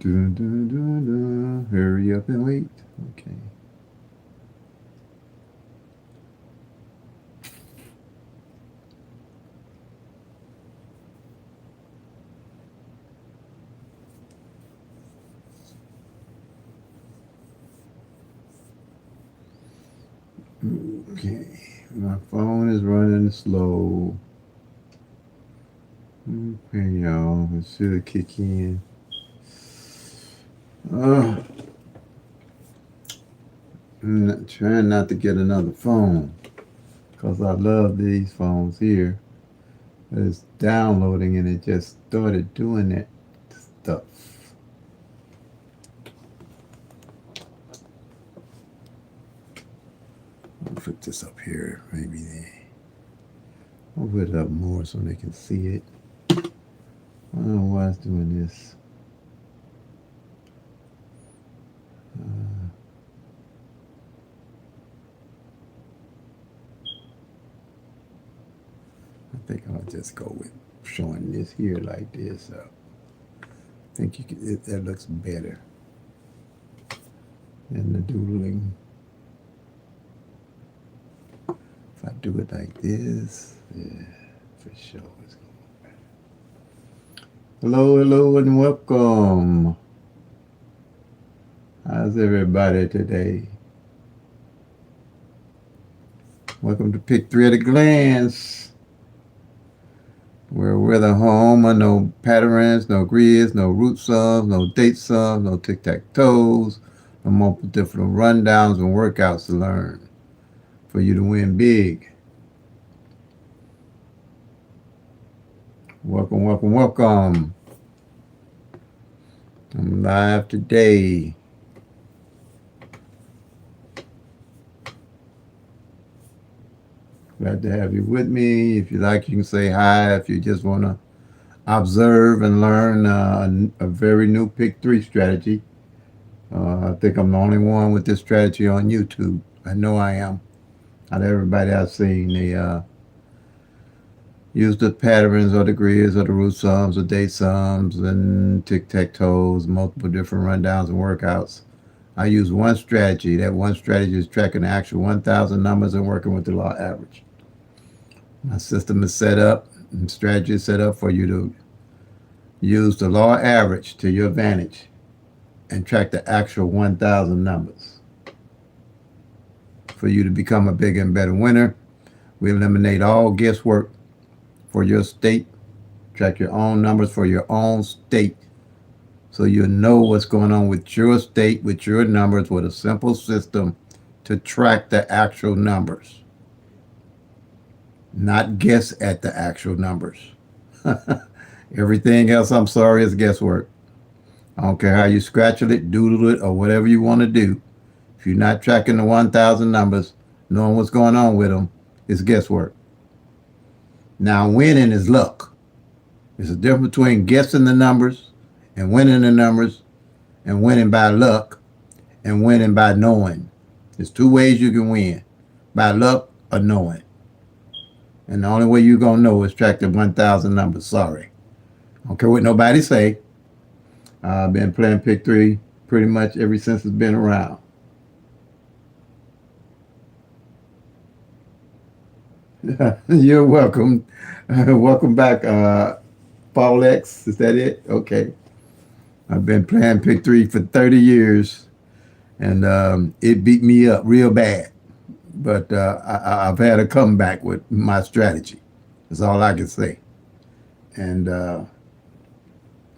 Dun, dun, dun, dun. Hurry up and wait. Okay. Okay. My phone is running slow. Okay, y'all. It should kick in. Oh, trying not to get another phone because I love these phones here. But it's downloading and it just started doing that stuff. I'll put this up here. Maybe I'll put it up more so they can see it. I don't know why it's doing this. Uh, I think I'll just go with showing this here like this. I think that looks better than the doodling. If I do it like this, yeah, for sure it's going to look better. Hello, hello, and welcome. How's everybody today? Welcome to PICK-3 at a glance, where we're the home of no patterns, no grids, no root sums, no date sums, no tic-tac-toes, no multiple different rundowns and workouts to learn for you to win big. Welcome, welcome, welcome. I'm live today. Glad to have you with me. If you like, you can say hi. If you just want to observe and learn a very new PICK-3 strategy. I think I'm the only one with this strategy on YouTube. I know I am. Out of everybody I've seen, they use the patterns or the grids or the root sums or date sums and tic-tac-toes, multiple different rundowns and workouts. I use one strategy. That one strategy is tracking the actual 1,000 numbers and working with the law average. My system is set up, and strategy is set up for you to use the law average to your advantage and track the actual 1,000 numbers. For you to become a bigger and better winner, we eliminate all guesswork for your state. Track your own numbers for your own state so you know what's going on with your state, with your numbers, with a simple system to track the actual numbers. Not guess at the actual numbers. Everything else, I'm sorry, is guesswork. I don't care how you scratch it, doodle it, or whatever you want to do. If you're not tracking the 1,000 numbers, knowing what's going on with them, it's guesswork. Now, winning is luck. There's a difference between guessing the numbers and winning the numbers and winning by luck and winning by knowing. There's two ways you can win, by luck or knowing. And the only way you're going to know is track the 1,000 numbers. Sorry. I don't care what nobody say. I've been playing PICK-3 pretty much ever since it's been around. You're welcome. Welcome back, Paul X. Is that it? Okay. I've been playing PICK-3 for 30 years, and it beat me up real bad. But I've had a comeback with my strategy. That's all I can say. And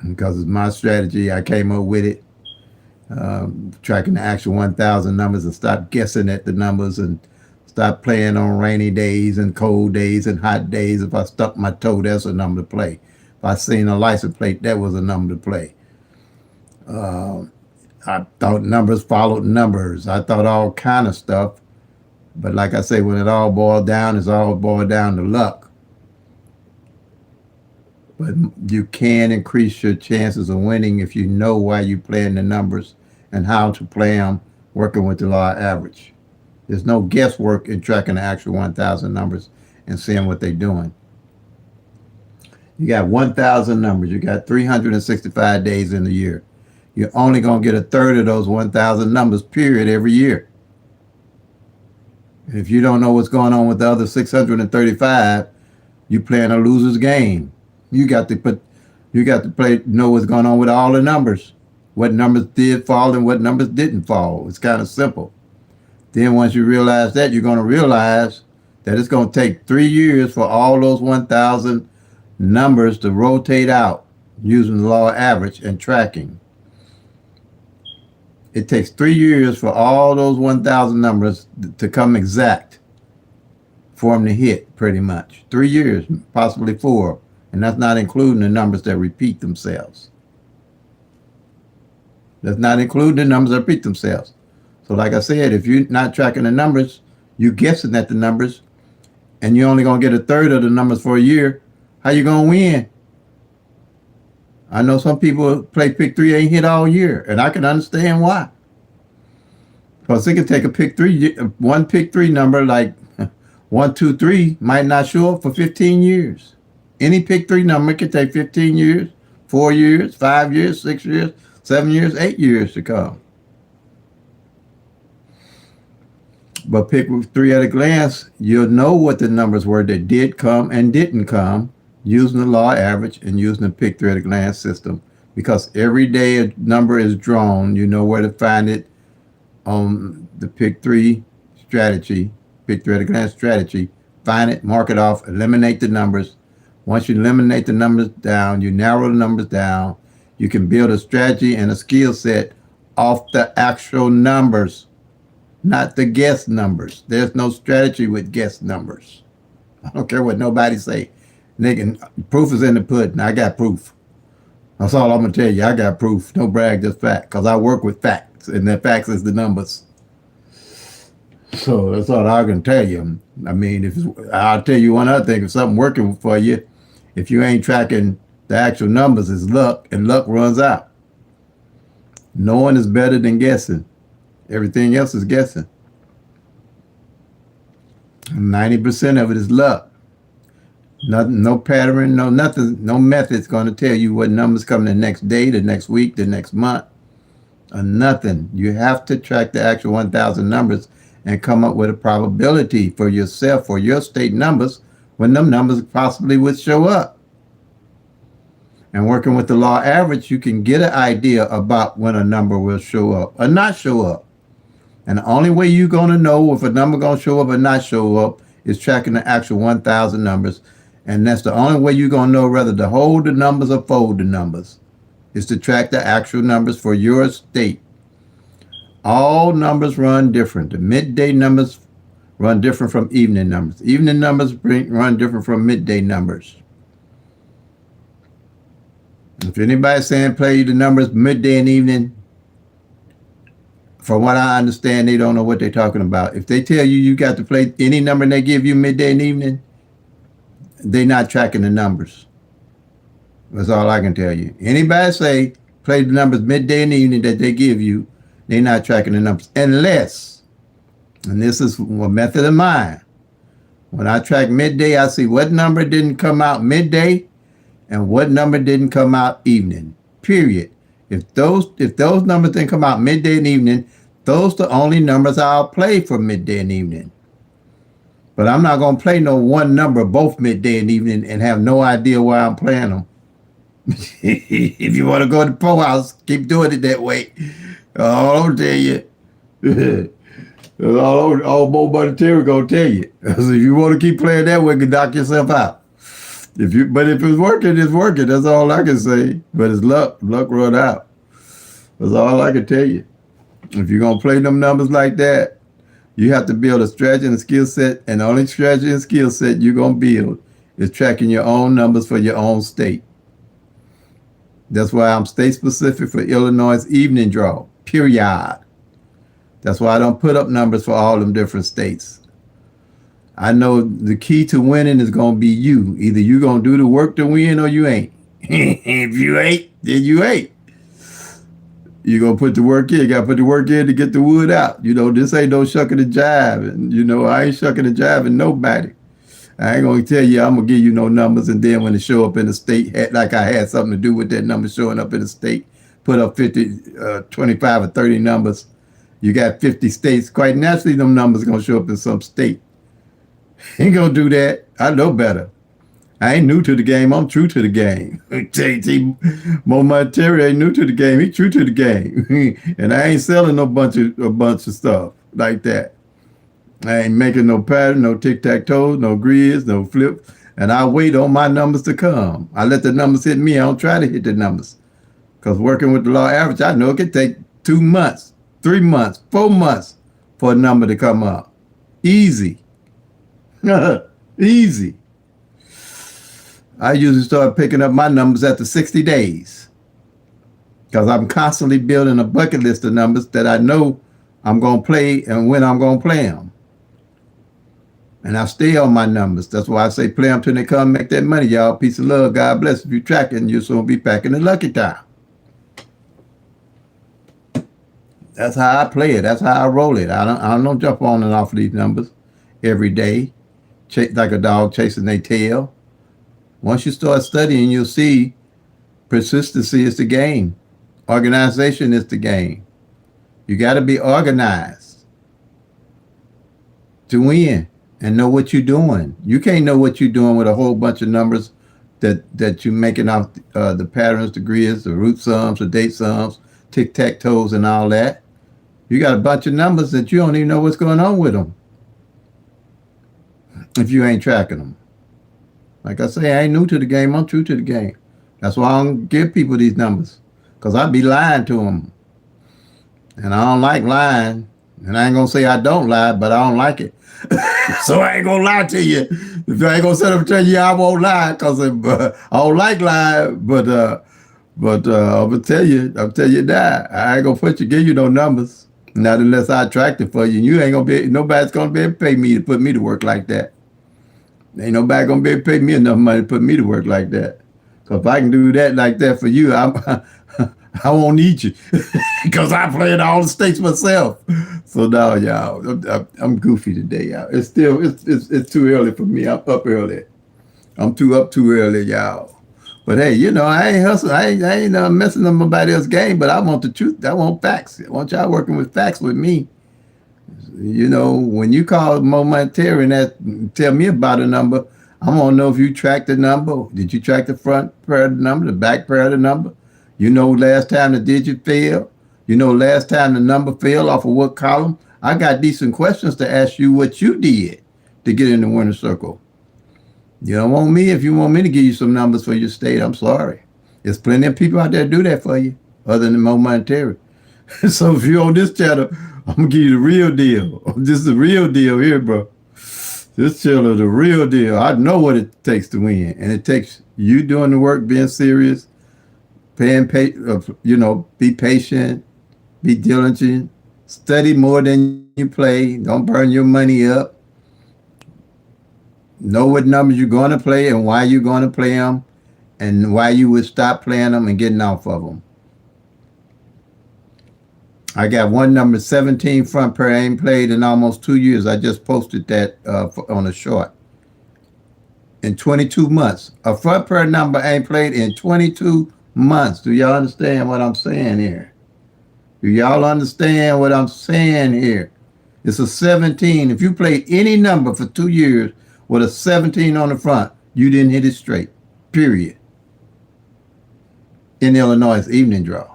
because it's my strategy, I came up with it, tracking the actual 1,000 numbers and stop guessing at the numbers and stop playing on rainy days and cold days and hot days. If I stuck my toe, that's a number to play. If I seen a license plate, that was a number to play. I thought numbers followed numbers. I thought all kind of stuff. But like I say, when it all boiled down, it's all boiled down to luck. But you can increase your chances of winning if you know why you're playing the numbers and how to play them, working with the law average. There's no guesswork in tracking the actual 1,000 numbers and seeing what they're doing. You got 1,000 numbers. You got 365 days in the year. You're only going to get a third of those 1,000 numbers, period, every year. If you don't know what's going on with the other 635, you're playing a loser's game. You got to know what's going on with all the numbers. What numbers did fall and what numbers didn't fall. It's kind of simple. Then once you realize that, you're going to realize that it's going to take 3 years for all those 1,000 numbers to rotate out using the law of average and tracking. It takes 3 years for all those 1,000 numbers to come exact for them to hit, pretty much. 3 years, possibly 4. And that's not including the numbers that repeat themselves. That's not including the numbers that repeat themselves. So like I said, if you're not tracking the numbers, you're guessing at the numbers, and you're only going to get a third of the numbers for a year, how you going to win? I know some people play PICK-3 ain't hit all year, and I can understand why. Because they can take a PICK-3, one PICK-3 number like 1, 2, 3 might not show up for 15 years. Any PICK-3 number can take 15 years, 4 years, 5 years, 6 years, 7 years, 8 years to come. But PICK-3 at a glance, you'll know what the numbers were that did come and didn't come using the law average and using the PICK-3 at a glance system. Because every day a number is drawn, you know where to find it on the PICK-3 strategy, PICK-3 at a glance strategy. Find it, mark it off, eliminate the numbers. Once you eliminate the numbers down, you narrow the numbers down, you can build a strategy and a skill set off the actual numbers, not the guess numbers. There's no strategy with guess numbers. I don't care what nobody say. Nigga, proof is in the pudding. I got proof. That's all I'm going to tell you. I got proof. No brag, just fact. Because I work with facts, and the facts is the numbers. So that's all I can tell you. I mean, I'll tell you one other thing. If something working for you, if you ain't tracking the actual numbers, it's luck, and luck runs out. Knowing is better than guessing. Everything else is guessing. 90% of it is luck. Nothing, no pattern, no nothing, no method's going to tell you what numbers come the next day, the next week, the next month, or nothing. You have to track the actual 1,000 numbers and come up with a probability for yourself or your state numbers when them numbers possibly would show up. And working with the law average, you can get an idea about when a number will show up or not show up. And the only way you're going to know if a number going to show up or not show up is tracking the actual 1,000 numbers. And that's the only way you're going to know whether to hold the numbers or fold the numbers, is to track the actual numbers for your state. All numbers run different. The midday numbers run different from evening numbers. Evening numbers run different from midday numbers. If anybody's saying play the numbers midday and evening, from what I understand, they don't know what they're talking about. If they tell you you got to play any number and they give you midday and evening, they're not tracking the numbers. That's all I can tell you. Anybody say play the numbers midday and evening that they give you, they're not tracking the numbers. Unless, and this is a method of mine, when I track midday, I see what number didn't come out midday and what number didn't come out evening, period. If those numbers didn't come out midday and evening, those are the only numbers I'll play for midday and evening. But I'm not going to play no one number both midday and evening and have no idea why I'm playing them. If you want to go to the pro house, keep doing it that way. I'll tell you. all momoneyterry going to tell you. So if you want to keep playing that way, you can knock yourself out. But if it's working, it's working. That's all I can say. But it's luck. Luck run out. That's all I can tell you. If you're going to play them numbers like that, you have to build a strategy and a skill set. And the only strategy and skill set you're going to build is tracking your own numbers for your own state. That's why I'm state specific for Illinois' evening draw, period. That's why I don't put up numbers for all them different states. I know the key to winning is going to be you. Either you're going to do the work to win or you ain't. If you ain't, then you ain't. You're going to put the work in. You got to put the work in to get the wood out. You know, this ain't no shucking and jiving. You know, I ain't shucking and jiving nobody. I ain't going to tell you I'm going to give you no numbers, and then when it show up in the state, like I had something to do with that number showing up in the state, put up 25 or 30 numbers. You got 50 states. Quite naturally, them numbers going to show up in some state. Ain't going to do that. I know better. I ain't new to the game. I'm true to the game. JT momoneyterry ain't new to the game. He true to the game. And I ain't selling a bunch of stuff like that. I ain't making no pattern, no tic-tac-toe, no grids, no flip. And I wait on my numbers to come. I let the numbers hit me. I don't try to hit the numbers. Because working with the law average, I know it can take 2 months, 3 months, 4 months for a number to come up. Easy. Easy. I usually start picking up my numbers after 60 days. Because I'm constantly building a bucket list of numbers that I know I'm going to play and when I'm going to play them. And I stay on my numbers. That's why I say play them till they come make that money, y'all. Peace of love. God bless. If you're tracking, you'll soon be packing the lucky time. That's how I play it. That's how I roll it. I don't jump on and off these numbers every day, like a dog chasing their tail. Once you start studying, you'll see persistency is the game. Organization is the game. You got to be organized to win and know what you're doing. You can't know what you're doing with a whole bunch of numbers that you're making off the patterns, the grids, the root sums, the date sums, tic-tac-toes, and all that. You got a bunch of numbers that you don't even know what's going on with them if you ain't tracking them. Like I say, I ain't new to the game. I'm true to the game. That's why I don't give people these numbers, because I be lying to them. And I don't like lying. And I ain't going to say I don't lie, but I don't like it. So I ain't going to lie to you. If I ain't going to sit up and tell you I won't lie, because I don't like lying. But I'm going to tell you that. I ain't going to give you no numbers. Not unless I attract it for you. You ain't going to be, nobody's going to be able to pay me to put me to work like that. Ain't nobody going to be able to pay me enough money to put me to work like that. So if I can do that like that for you, I won't need you, because I play in all the states myself. So now, y'all, I'm goofy today, y'all. It's too early for me. I'm up early. I'm up too early, y'all. But hey, I ain't hustling. I ain't messing up nobody else's game. But I want the truth. I want facts. I want y'all working with facts with me. When you call momoneyterry and tell me about a number, I want to know if you tracked the number. Did you track the front pair of the number, the back pair of the number? Last time the digit fell. Last time the number fell off of what column. I got decent questions to ask you what you did to get in the winner's circle. You don't want me. If you want me to give you some numbers for your state, I'm sorry. There's plenty of people out there to do that for you, other than momoneyterry. So if you're on this channel, I'm going to give you the real deal. This is the real deal here, bro. This channel is the real deal. I know what it takes to win. And it takes you doing the work, being serious, be patient, be diligent, study more than you play. Don't burn your money up. Know what numbers you're going to play and why you're going to play them, and why you would stop playing them and getting off of them. I got one number 17 front pair I ain't played in almost 2 years. I just posted that on a short. In 22 months. A front pair number I ain't played in 22 months. Do y'all understand what I'm saying here? Do y'all understand what I'm saying here? It's a 17. If you played any number for 2 years with a 17 on the front, you didn't hit it straight. Period. In Illinois' evening draw.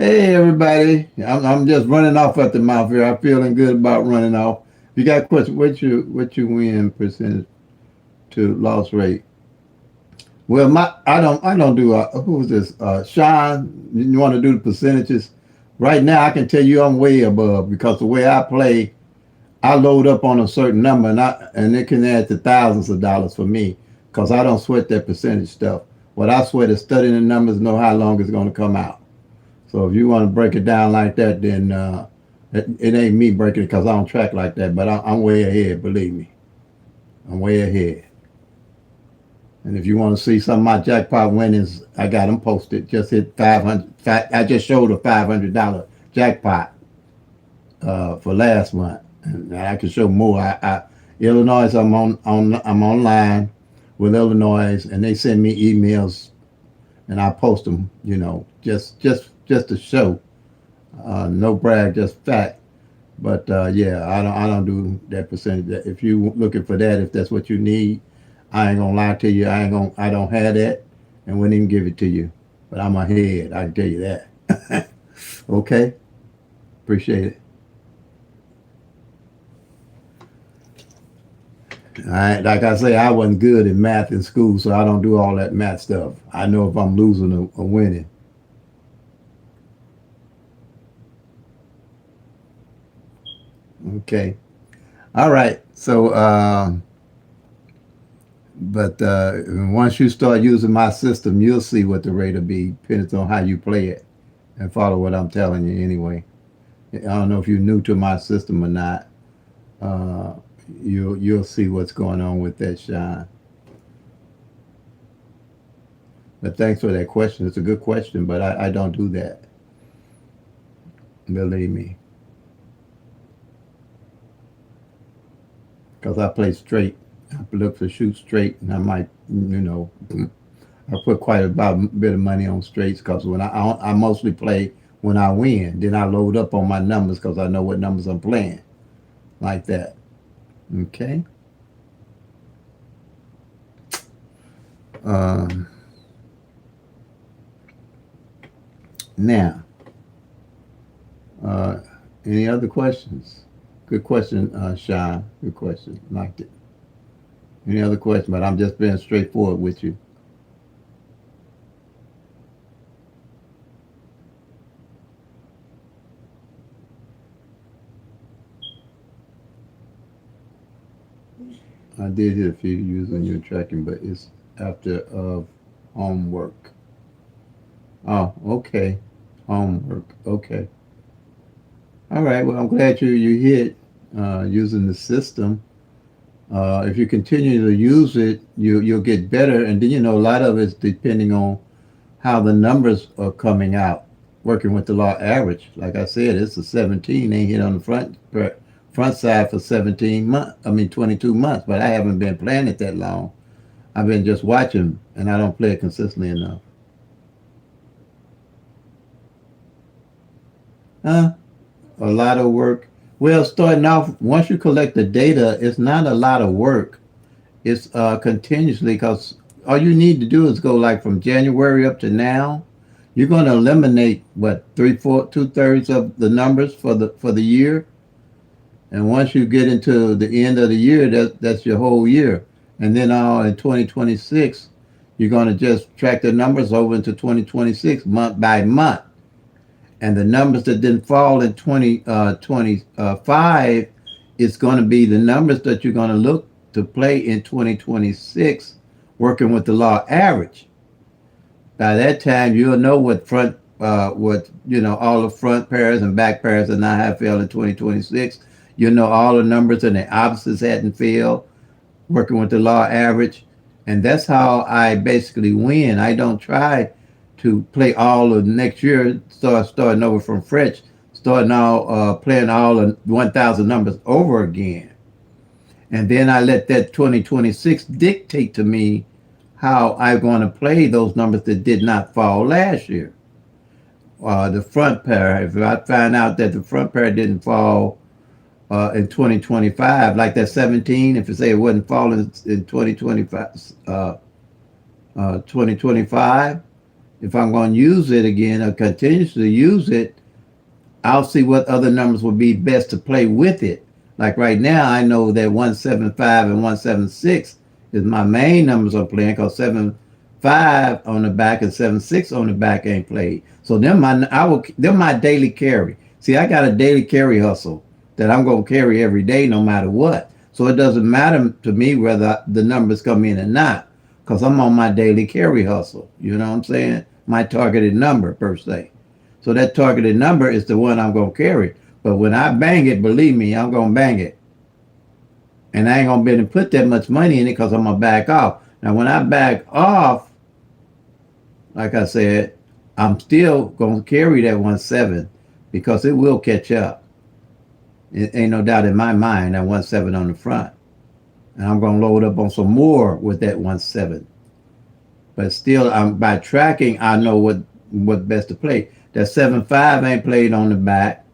Hey everybody, I'm just running off at the mouth here. I'm feeling good about running off. If you got a question, what you win percentage to loss rate? Well, I don't do who's this? Sean, you want to do the percentages? Right now, I can tell you I'm way above, because the way I play, I load up on a certain number, and it can add to thousands of dollars for me, because I don't sweat that percentage stuff. What I sweat is studying the numbers, know how long it's going to come out. So if you want to break it down like that, then it ain't me breaking it, because I don't track like that. But I'm way ahead, believe me. I'm way ahead. And if you want to see some of my jackpot winnings, I got them posted. Just hit 500. I just showed a $500 jackpot for last month, and I can show more. Illinois, I'm online with Illinois, and they send me emails and I post them, just to show. No brag, just fact. But yeah, I don't do that percentage. If you looking for that, if that's what you need, I ain't gonna lie to you. I don't have that, and wouldn't even give it to you. But I'm ahead. I can tell you that. Okay, appreciate it. Like I say, I wasn't good in math in school, so I don't do all that math stuff. I know if I'm losing or winning. Okay. All right. So, but once you start using my system, you'll see what the rate will be, depends on how you play it and follow what I'm telling you anyway. I don't know if you're new to my system or not. Uh, you'll see what's going on with that, Sean. But thanks for that question. It's a good question, but I don't do that. Believe me, because I play straight. I look for shoot straight, and I might, I put quite a bit of money on straights because when I mostly play when I win, then I load up on my numbers because I know what numbers I'm playing, like that. Okay. Um, Now, uh, any other questions? Good question, Sean. Good question. Liked it. Any other question? But I'm just being straightforward with you. I did hit a few using your tracking, but it's after homework. Oh, okay. Homework. Okay. All right. Well, I'm glad you hit using the system. If you continue to use it, you'll get better, and then a lot of it's depending on how the numbers are coming out. Working with the law average, like I said, it's a 17. Ain't hit on the front side for 17 months. I mean 22 months, but I haven't been playing it that long. I've been just watching, and I don't play it consistently enough. Huh? A lot of work. Well, starting off, once you collect the data, it's not a lot of work. It's continuously because all you need to do is go like from January up to now. You're going to eliminate what three, four, 2/3 of the numbers for the year, and once you get into the end of the year, that's your whole year. And then in 2026, you're going to just track the numbers over into 2026 month by month, and the numbers that didn't fall in 2025 is going to be the numbers that you're going to look to play in 2026, working with the law average. By that time, you'll know what all the front pairs and back pairs that not have failed in 2026. You'll know all the numbers and the opposites hadn't failed, working with the law average, and that's how I basically win. I don't try to play all of next year, starting over from fresh, starting all playing all the 1,000 numbers over again, and then I let that 2026 dictate to me how I'm going to play those numbers that did not fall last year. The front pair, if I find out that the front pair didn't fall in 2025, like that 17, if you say it wasn't falling in 2025, if I'm going to use it again or continuously use it, I'll see what other numbers would be best to play with it. Like right now, I know that 175 and 176 is my main numbers I'm playing because 75 on the back and 76 on the back ain't played. So they're my daily carry. See, I got a daily carry hustle that I'm gonna carry every day no matter what. So it doesn't matter to me whether the numbers come in or not, because I'm on my daily carry hustle. You know what I'm saying? My targeted number per se. So that targeted number is the one I'm gonna carry. But when I bang it, believe me, I'm gonna bang it. And I ain't gonna be able to put that much money in it because I'm gonna back off. Now when I back off, like I said, I'm still gonna carry that 1.7 because it will catch up. It ain't no doubt in my mind that 1.7 on the front. And I'm gonna load up on some more with that 1.7. But still, by tracking, I know what best to play. That 7-5 ain't played on the back,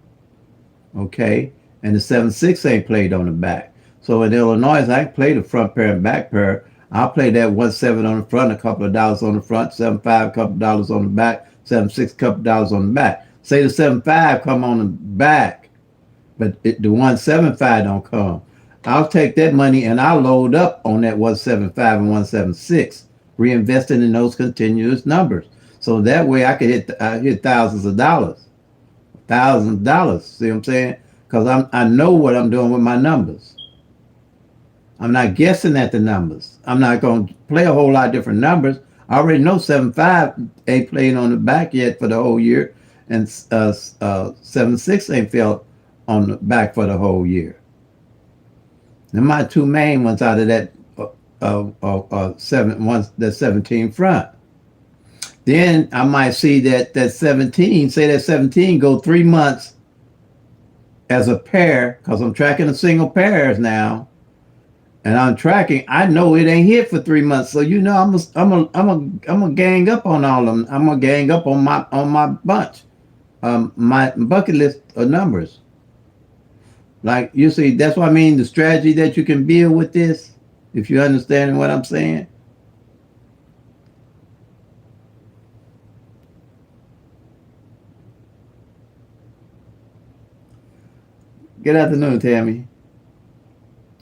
okay, and the 7-6 ain't played on the back. So in Illinois, I can play the front pair and back pair. I'll play that 1-7 on the front, a couple of dollars on the front, 7-5, a couple of dollars on the back, 7-6, a couple of dollars on the back. Say the 7-5 come on the back, but the 1-7-5 don't come. I'll take that money and I'll load up on that 1-7-5 and 1-7-6, reinvesting in those continuous numbers. So that way I could hit thousands of dollars. Thousands of dollars. See what I'm saying? Because I know what I'm doing with my numbers. I'm not guessing at the numbers. I'm not going to play a whole lot of different numbers. I already know 7-5 ain't playing on the back yet for the whole year, and 7-6 ain't felt on the back for the whole year. And my two main ones out of that that 17 front. Then I might see that 17, say that 17 go 3 months as a pair, because I'm tracking the single pairs now, and I'm tracking. I know it ain't hit for 3 months, so you know I'm a gang up on all of them. I'm gonna gang up on my bunch, my bucket list of numbers. Like you see, that's what I mean. The strategy that you can build with this, if you understand what I'm saying. Good afternoon, Tammy.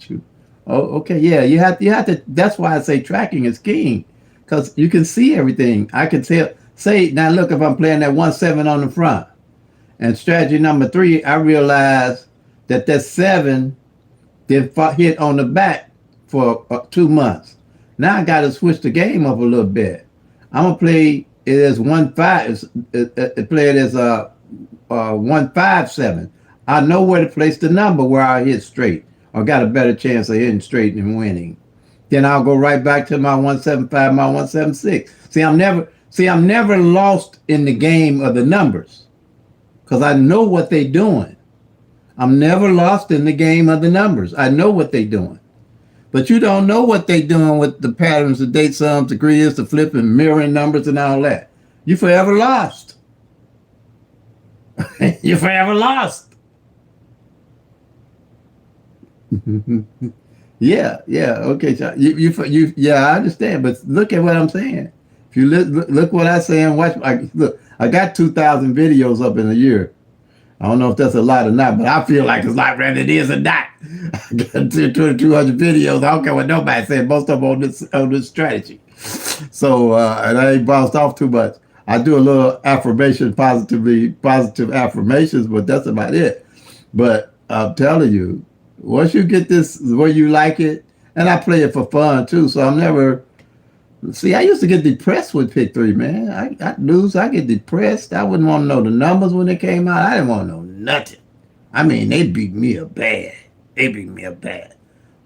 Shoot. Oh, okay, yeah. You have to. That's why I say tracking is king, because you can see everything. I can tell. Say now, look, if I'm playing that 1-7 on the front, and strategy number 3, I realize that 7 then hit on the back for 2 months. Now I got to switch the game up a little bit. I'm gonna play it as 1-5. Play it as a 1-5-7. I know where to place the number where I hit straight, or got a better chance of hitting straight and winning. Then I'll go right back to my 1-7-5, my 1-7-6. I'm never lost in the game of the numbers, because I know what they're doing. I'm never lost in the game of the numbers. I know what they're doing. But you don't know what they're doing with the patterns, the date sums, the grids, the flipping, mirroring numbers, and all that. You forever lost. You're forever lost. Yeah, okay. So yeah, I understand. But look at what I'm saying. If you look what I say and watch, look, I got 2,000 videos up in a year. I don't know if that's a lot or not, but I feel like it's a lot, whether it is or not. I got 200 videos. I don't care what nobody said. Most of them on this strategy. So, and I ain't bounced off too much. I do a little affirmation, positive affirmations, but that's about it. But I'm telling you, once you get this where you like it, and I play it for fun too, so I'm never. See, I used to get depressed with PICK-3, man. I lose, I get depressed. I wouldn't want to know the numbers when they came out. I didn't want to know nothing. I mean, they beat me up bad. They beat me up bad.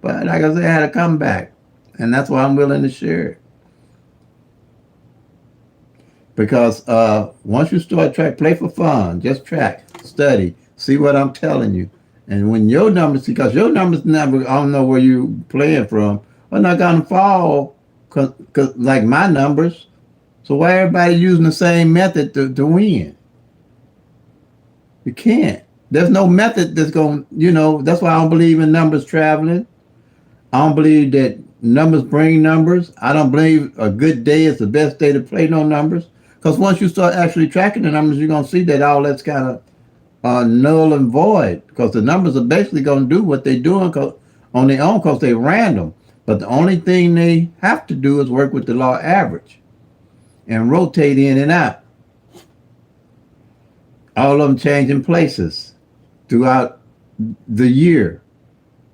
But like I said, I had a comeback, and that's why I'm willing to share it. Because once you start play for fun, just track, study, see what I'm telling you. And when your numbers, because your numbers never, I don't know where you playing from, are not going to fall, cause like my numbers. So why everybody using the same method to win? You can't. There's no method that's going, that's why I don't believe in numbers traveling. I don't believe that numbers bring numbers. I don't believe a good day is the best day to play no numbers. Because once you start actually tracking the numbers, you're going to see that all that's kind of null and void. Because the numbers are basically going to do what they're doing on their own, because they're random. But the only thing they have to do is work with the law average and rotate in and out. All of them changing places throughout the year.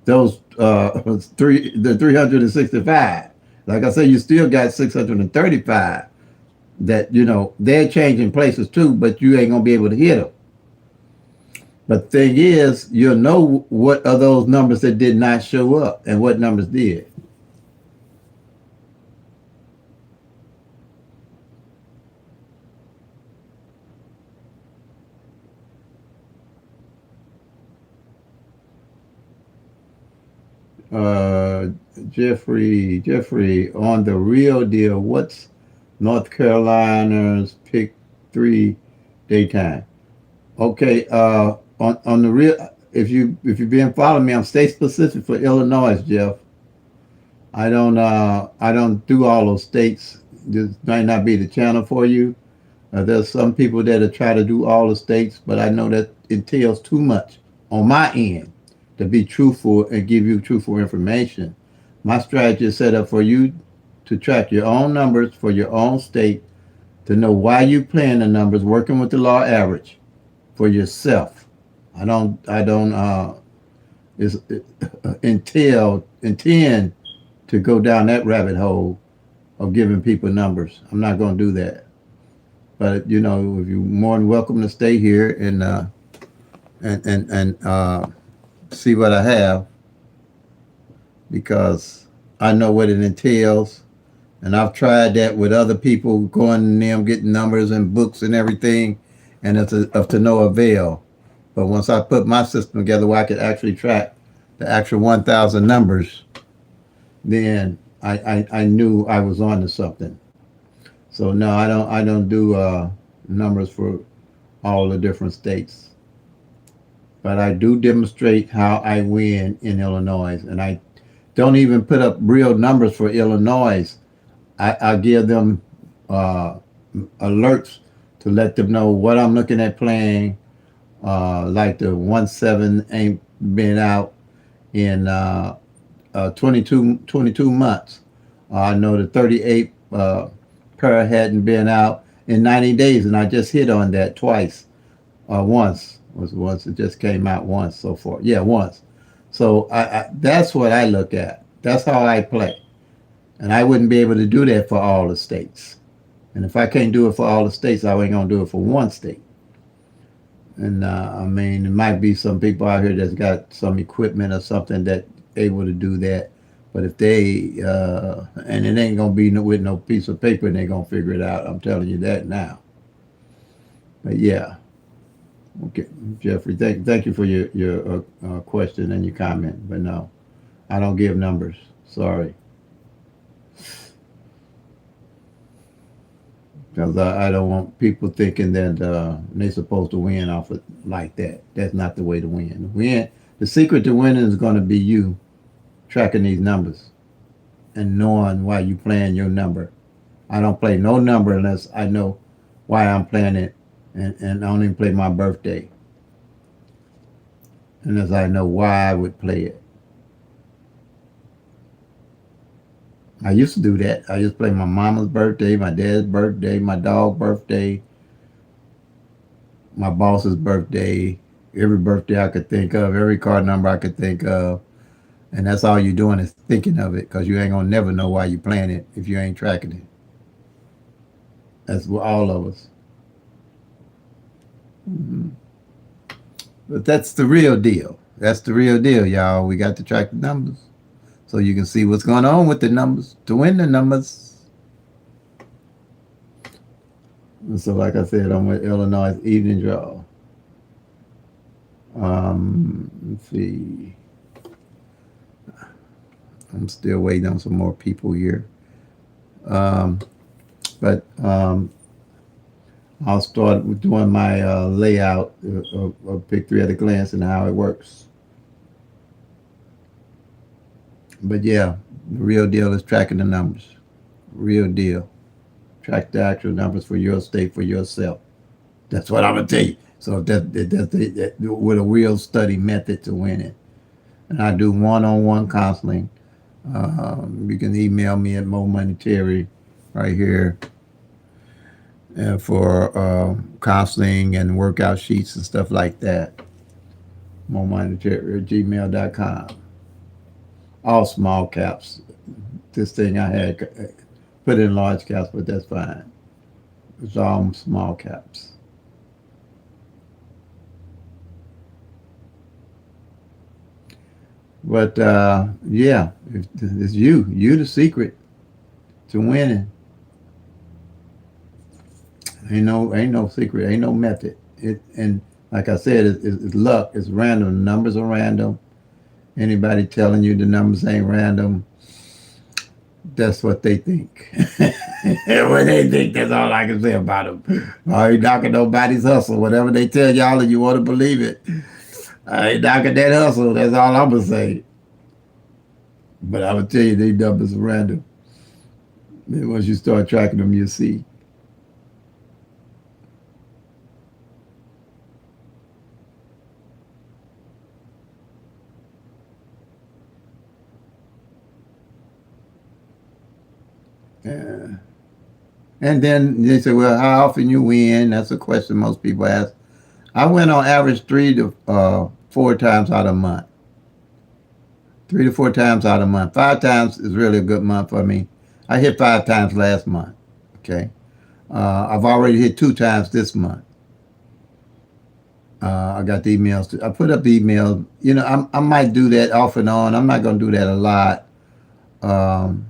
Those the 365. Like I said, you still got 635 that they're changing places too, but you ain't gonna be able to hit them. But the thing is, you'll know what are those numbers that did not show up and what numbers did. uh Jeffrey, on the real deal, what's North Carolina's PICK-3 daytime. Okay, on the real, if you've been following me, I'm state specific for Illinois, Jeff. I don't do all those states. This might not be the channel for you. There's some people that try to do all the states, but I know that entails too much on my end to be truthful and give you truthful information. My strategy is set up for you to track your own numbers for your own state, to know why you playing the numbers, working with the law average for yourself. I don't is intend to go down that rabbit hole of giving people numbers. I'm not going to do that. But if you're more than welcome to stay here and see what I have, because I know what it entails, and I've tried that with other people, going to them, getting numbers and books and everything, and it's of to no avail. But once I put my system together where I could actually track the actual 1,000 numbers, then I knew I was on to something. So no, I don't do numbers for all the different states, but I do demonstrate how I win in Illinois, and I don't even put up real numbers for Illinois. I give them uh, alerts to let them know what I'm looking at playing. Like the 1-7 ain't been out in 22 months. I know the 38 pair hadn't been out in 90 days, and I just hit on that twice. Once it just came out once so far. Yeah, once. So that's what I look at. That's how I play, and I wouldn't be able to do that for all the states. And if I can't do it for all the states, I ain't gonna do it for one state. And I mean, there might be some people out here that's got some equipment or something that able to do that. But if they and it ain't gonna be with no piece of paper, and they gonna figure it out. I'm telling you that now. But yeah, okay, Jeffrey, thank you for your question and your comment. But no, I don't give numbers. Sorry, because I don't want people thinking that they're supposed to win off of like that. That's not the way to win. The secret to winning is going to be you tracking these numbers and knowing why you playing your number. I don't play no number unless I know why I'm playing it, and I don't even play my birthday unless I know why I would play it. I used to do that. I used to play my mama's birthday, my dad's birthday, my dog's birthday, my boss's birthday, every birthday I could think of, every card number I could think of. And that's all you're doing is thinking of it, because you ain't going to never know why you're playing it if you ain't tracking it. That's what all of us. Mm-hmm. But that's the real deal. That's the real deal, y'all. We got to track the numbers so you can see what's going on with the numbers to win the numbers. And so, like I said, I'm with Illinois evening draw. Let's see. I'm still waiting on some more people here. But I'll start with doing my layout of PICK-3 at a glance and how it works. But yeah, the real deal is tracking the numbers. Real deal. Track the actual numbers for your state, for yourself. That's what I'm going to tell you. So that's with a real study method to win it. And I do one-on-one counseling. You can email me at momoneyterry right here for counseling and workout sheets and stuff like that. momoneyterry@gmail.com. All small caps. This thing I had put in large caps, but that's fine. It's all small caps. But yeah, it's you the secret to winning. Ain't no secret, ain't no method. And like I said, it's luck. It's random. The numbers are random. Anybody telling you the numbers ain't random, That's what they think. What they think, that's all I can say about them. I ain't knocking nobody's hustle. Whatever they tell y'all and you want to believe it, I ain't knocking that hustle. That's all I'm going to say. But I'm going to tell you, these numbers are random. And once you start tracking them, you'll see. Yeah. And then they say, well, how often you win? That's a question most people ask. I win on average 3 to 4 times out of a month. 3 to 4 times out of a month. 5 times is really a good month for me. I hit 5 times last month. Okay. I've already hit 2 times this month. I got the emails. I put up the emails. I might do that off and on. I'm not going to do that a lot. Um,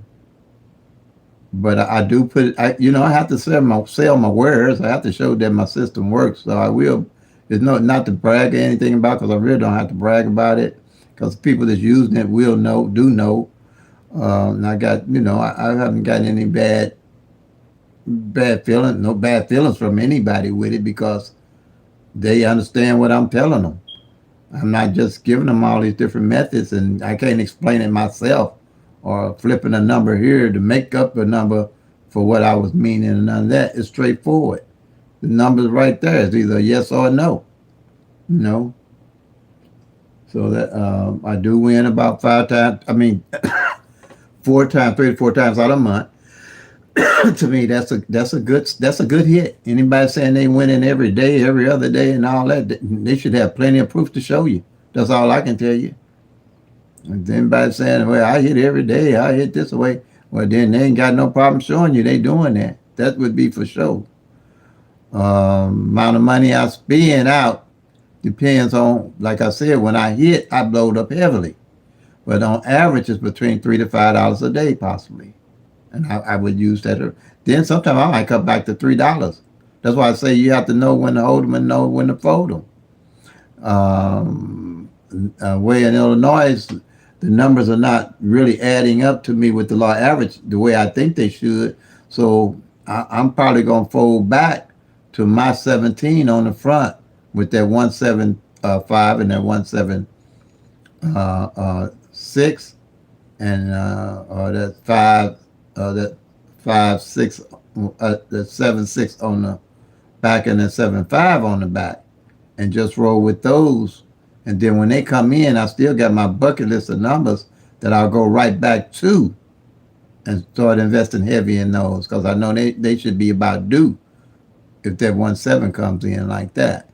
but I do put. I have to sell my wares. I have to show that my system works. So I will. There's not to brag or anything about, because I really don't have to brag about it, because people that's using it will do know. And I got, I haven't gotten any bad feelings, no bad feelings from anybody with it, because they understand what I'm telling them. I'm not just giving them all these different methods, and I can't explain it myself, or flipping a number here to make up a number for what I was meaning, and none of that. It's straightforward. The number's right there. It's either yes or no. You know. So that I do win about 5 times. I mean, 4 times, 3 to 4 times out of a month. To me, that's a good hit. Anybody saying they winning every day, every other day, and all that, they should have plenty of proof to show you. That's all I can tell you. And anybody saying, well, I hit every day, I hit this way, well, then they ain't got no problem showing you they doing that. That would be for sure. Amount of money I spend out depends on, like I said, when I hit, I blowed up heavily. But on average, it's between $3 to $5 a day, possibly. And I would use that. Then sometimes I might cut back to $3. That's why I say you have to know when to hold them and know when to fold them. Way in Illinois, the numbers are not really adding up to me with the law average the way I think they should. So I'm probably going to fold back to my 17 on the front with that 175 and that 176, and or that 5 6, that 7 6 on the back, and that 7 5 on the back, and just roll with those. And then when they come in, I still got my bucket list of numbers that I'll go right back to and start investing heavy in those, because I know they should be about due if that 1 7 comes in like that.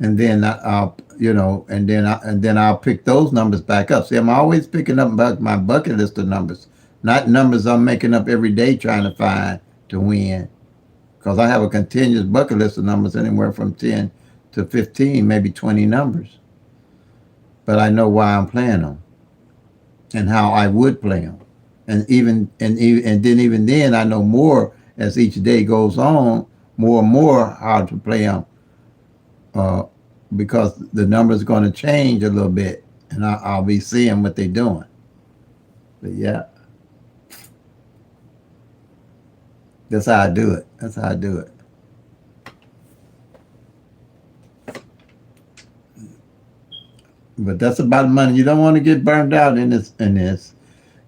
And then I'll and then I'll pick those numbers back up. See, I'm always picking up my bucket list of numbers, not numbers I'm making up every day trying to find to win. Because I have a continuous bucket list of numbers, anywhere from 10 to 15, maybe 20 numbers. But I know why I'm playing them and how I would play them. And then I know more as each day goes on, more and more how to play them, uh, because the numbers are going to change a little bit, and I'll be seeing what they're doing. But yeah, that's how I do it. That's how I do it. But that's about money. You don't want to get burned out in this.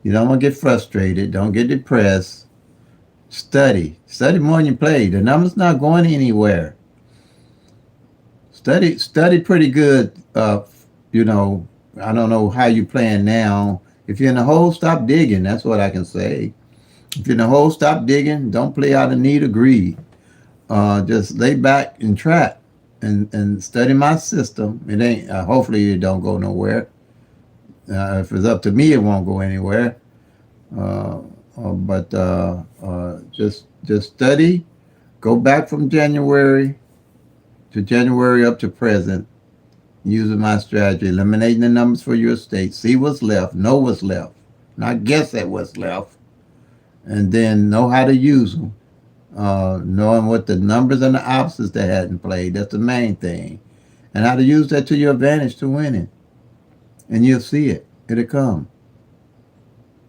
You don't want to get frustrated. Don't get depressed. Study more than you play. The number's not going anywhere. Study pretty good. You know, I don't know how you playing now. If you're in the hole, stop digging. That's what I can say. If you're in the hole, stop digging. Don't play out of need or greed. Just lay back and trap, and study my system. It ain't. Hopefully, it don't go nowhere. If it's up to me, it won't go anywhere. Uh, but just study. Go back from January to January up to present, using my strategy, eliminating the numbers for your estate. See what's left. Know what's left. Not guess at what's left, and then know how to use them. Knowing what the numbers and the opposites that hadn't played. That's the main thing. And how to use that to your advantage to win it. And you'll see it. It'll come.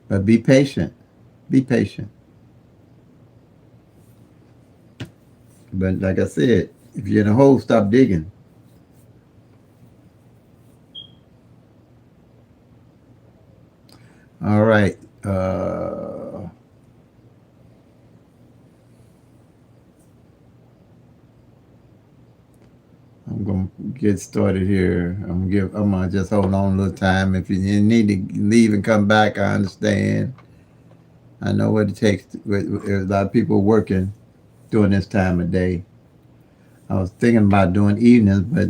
But be patient. Be patient. But like I said, if you're in a hole, stop digging. All right. I'm gonna get started here. I'm gonna just hold on a little time. If you need to leave and come back, I understand. I know what it takes. There's a lot of people working during this time of day. I was thinking about doing evenings, but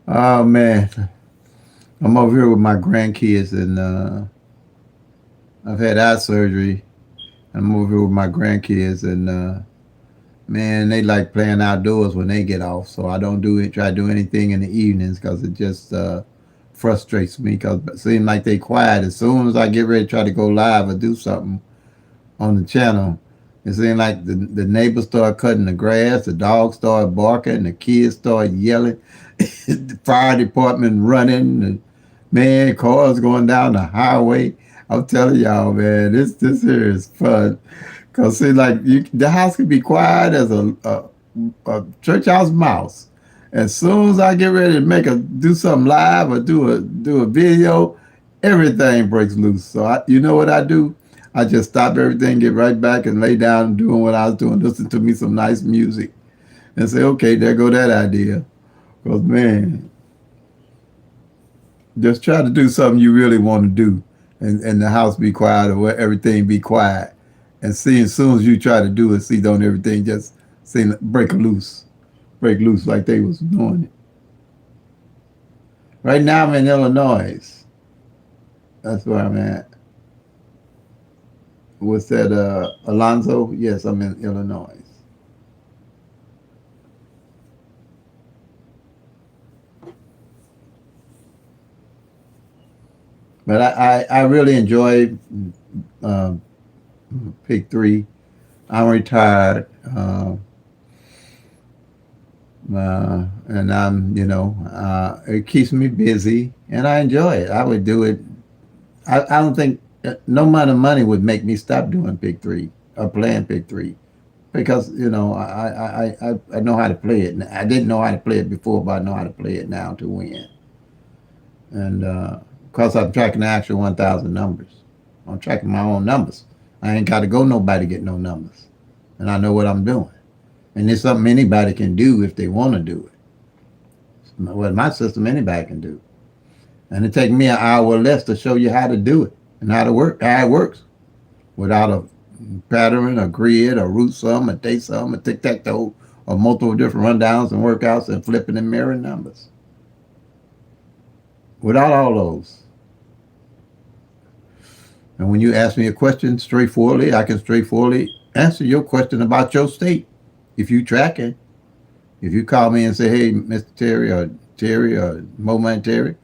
oh man, I'm over here with my grandkids, and I've had eye surgery. I'm over here with my grandkids, and man, they like playing outdoors when they get off. So I don't try to do anything in the evenings because it just frustrates me. Because it seems like they quiet as soon as I get ready to try to go live or do something on the channel. It seemed like the neighbors start cutting the grass, the dogs start barking, the kids start yelling, the fire department running, the man cars going down the highway. I'm telling y'all, man, this here is fun. Cause see, like the house can be quiet as a church house mouse. As soon as I get ready to do something live or do a video, everything breaks loose. So you know what I do? I just stop everything, get right back, and lay down doing what I was doing, listen to me some nice music, and say, okay, there go that idea. Cause man, just try to do something you really want to do, and the house be quiet or where everything be quiet, and see as soon as you try to do it, see don't everything just seem break loose like they was doing it. Right now I'm in Illinois. That's where I'm at. What's that, Alonzo? Yes, I'm in Illinois. But I really enjoy uh, PICK-3. I'm retired, and it keeps me busy, and I enjoy it. I would do it. I don't think no amount of money would make me stop doing PICK-3 or playing PICK-3 because I know how to play it. I didn't know how to play it before, but I know how to play it now to win. And because I'm tracking the actual 1,000 numbers, I'm tracking my own numbers. I ain't got to go nobody to get no numbers, and I know what I'm doing. And it's something anybody can do if they want to do it. Well, my system anybody can do, and it take me an hour or less to show you how to do it and how it works without a pattern, a grid, a root sum, a day sum, a tic tac toe, or multiple different rundowns and workouts and flipping and mirroring numbers. Without all those. And when you ask me a question straightforwardly, I can straightforwardly answer your question about your state. If you track it, if you call me and say, hey, Mr. Terry or momoneyterry,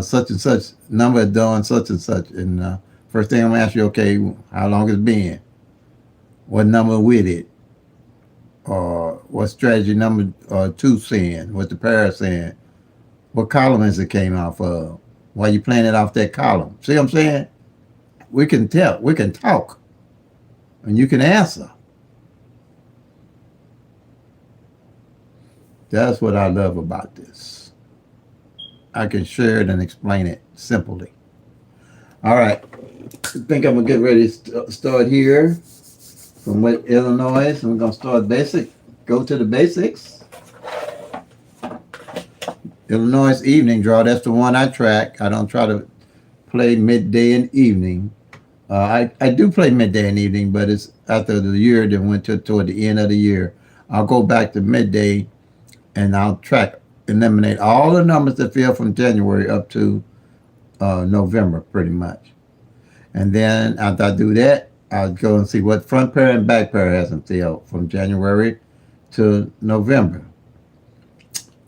such and such number done such and such. And first thing I'm going to ask you, okay, how long it's been? What number with it? Or what strategy number two saying? What the pair saying? What column is it came off of? Why you playing it off that column? See what I'm saying? We can tell. We can talk. And you can answer. That's what I love about this. I can share it and explain it simply. All right. I think I'm going to get ready to start here from Illinois. I'm going to start basic. Go to the basics. Illinois evening draw. That's the one I track. I don't try to play midday and evening. I do play midday and evening, but it's after the year that went toward the end of the year. I'll go back to midday and I'll eliminate all the numbers that fell from January up to November, pretty much. And then after I do that, I'll go and see what front pair and back pair hasn't failed from January to November.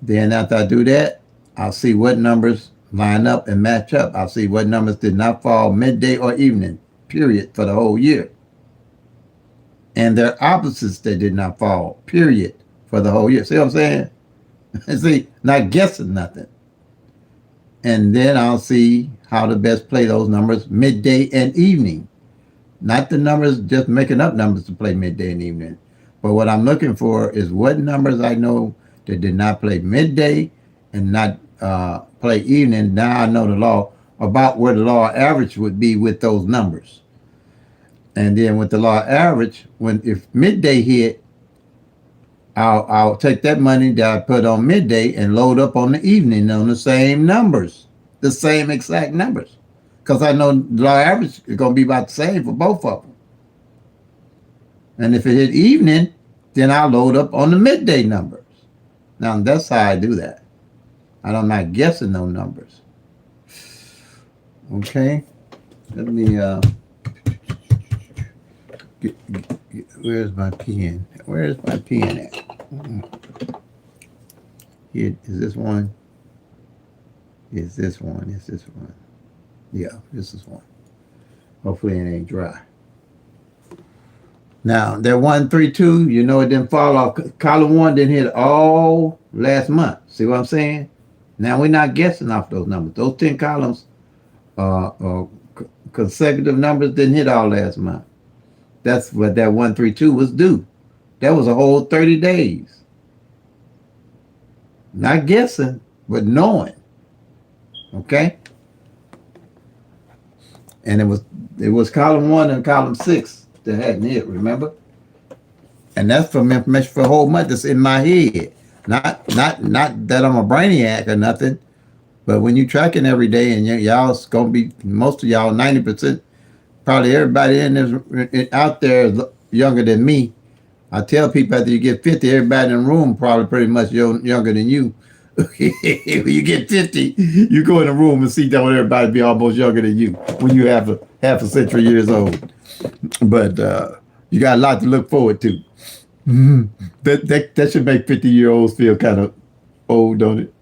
Then after I do that, I'll see what numbers line up and match up. I'll see what numbers did not fall midday or evening, period, for the whole year. And their opposites that did not fall, period, for the whole year. See what I'm saying? See, not guessing nothing. And then I'll see how to best play those numbers midday and evening. Not the numbers, just making up numbers to play midday and evening. But what I'm looking for is what numbers I know that did not play midday and not play evening. Now I know the law about where the law average would be with those numbers. And then with the law average, when if midday hit, I'll take that money that I put on midday and load up on the evening on the same numbers, the same exact numbers, because I know the law average is going to be about the same for both of them. And if it hit evening, then I'll load up on the midday numbers. Now that's how I do that. I'm not guessing those numbers. Okay, let me where's my pen? Where's my pen at? Here, is this one? Is this one? Is this one? Yeah, this is one. Hopefully it ain't dry. Now, that 132, you know, it didn't fall off. Column 1 didn't hit all last month. See what I'm saying? Now, we're not guessing off those numbers. Those 10 columns, consecutive numbers didn't hit all last month. That's what that 132 was due. That was a whole 30 days. Not guessing, but knowing. Okay? And it was column 1 and column 6 that hadn't hit, remember? And that's from information for a whole month that's in my head. Not that I'm a brainiac or nothing, but when you tracking every day and y'all's gonna be, most of y'all, 90%, probably everybody in this out there is younger than me. I tell people after you get 50, everybody in the room probably pretty much younger than you. When you get 50, you go in the room and see that everybody be almost younger than you when you have half a century years old. But you got a lot to look forward to. That should make 50-year-olds feel kind of old, don't it?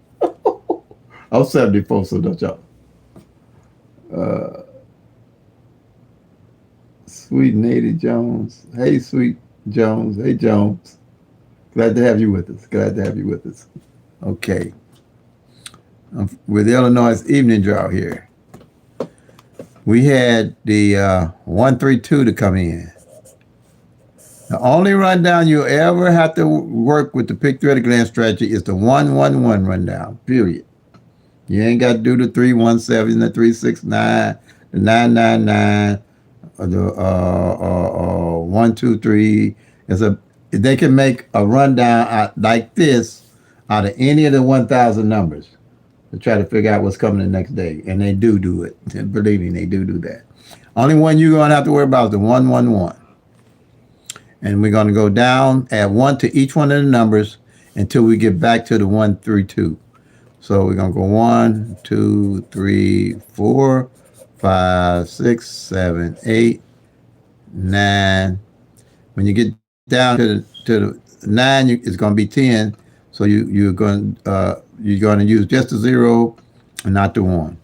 I'm 74, so don't y'all. Sweet Nady Jones. Hey, Sweet Jones. Hey, Jones. Glad to have you with us. Glad to have you with us. Okay. With Illinois' evening drought here. We had the 132 to come in. The only rundown you ever have to work with the PICK-3 gland strategy is the 111 rundown, period. You ain't got to do the 317, the 369, the 999, or the 123. They can make a rundown like this out of any of the 1,000 numbers to try to figure out what's coming the next day. And they do it. Believe me, they do that. Only one you're going to have to worry about is the 111. And we're going to go down, add 1 to each one of the numbers until we get back to the 132. So we're going to go 1, 2, 3, 4, 5, 6, 7, 8, 9. When you get down to the 9, it's going to be 10. So you're going to use just the 0 and not the 1.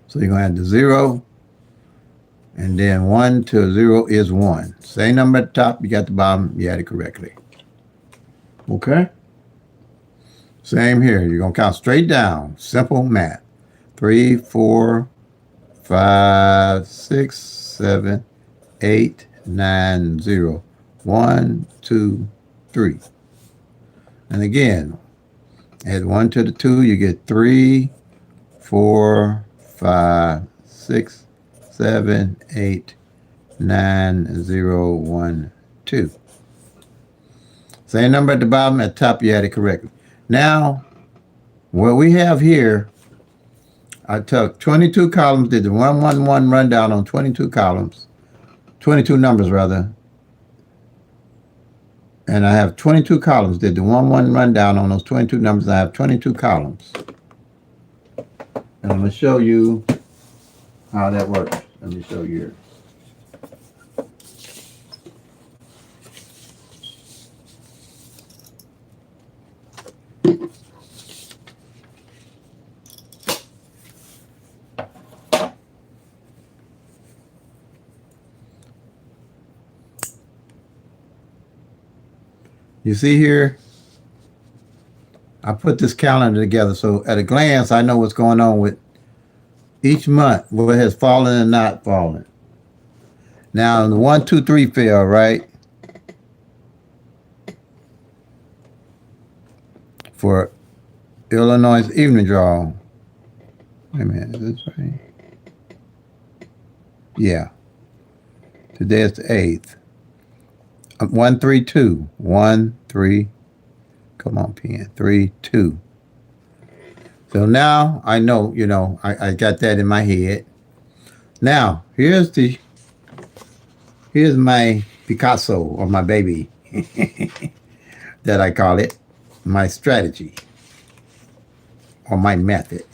So you're going to add the 0, and then 1 to 0 is 1. Same number at the top, you got the bottom, you had it correctly. Okay? Same here. You're going to count straight down. Simple math. 3, 4, 5, 6, 7, 8, 9, 0. 1, 2, 3. And again, add 1 to the 2, you get 3, 4, 5, 6, 7, 8, 9, 0, 1, 2. Same number at the bottom, at the top you had it correctly. Now, what we have here, I took 22 columns, did the 111 rundown on 22 columns, 22 numbers rather, and I have 22 columns, did the 111 rundown on those 22 numbers, and I have 22 columns. And I'm going to show you how that works. Let me show you here. You see here, I put this calendar together so at a glance I know what's going on with each month what has fallen and not fallen. Now the 1, 2, 3 fell, right? For Illinois evening draw. Wait a minute, is this right? Yeah. Today is the 8th. 1, 3, 2. 1, 3. Come on, pen. 3, 2. So now I know, I got that in my head. Now, here's my Picasso, or my baby, that I call it, my strategy, or my method.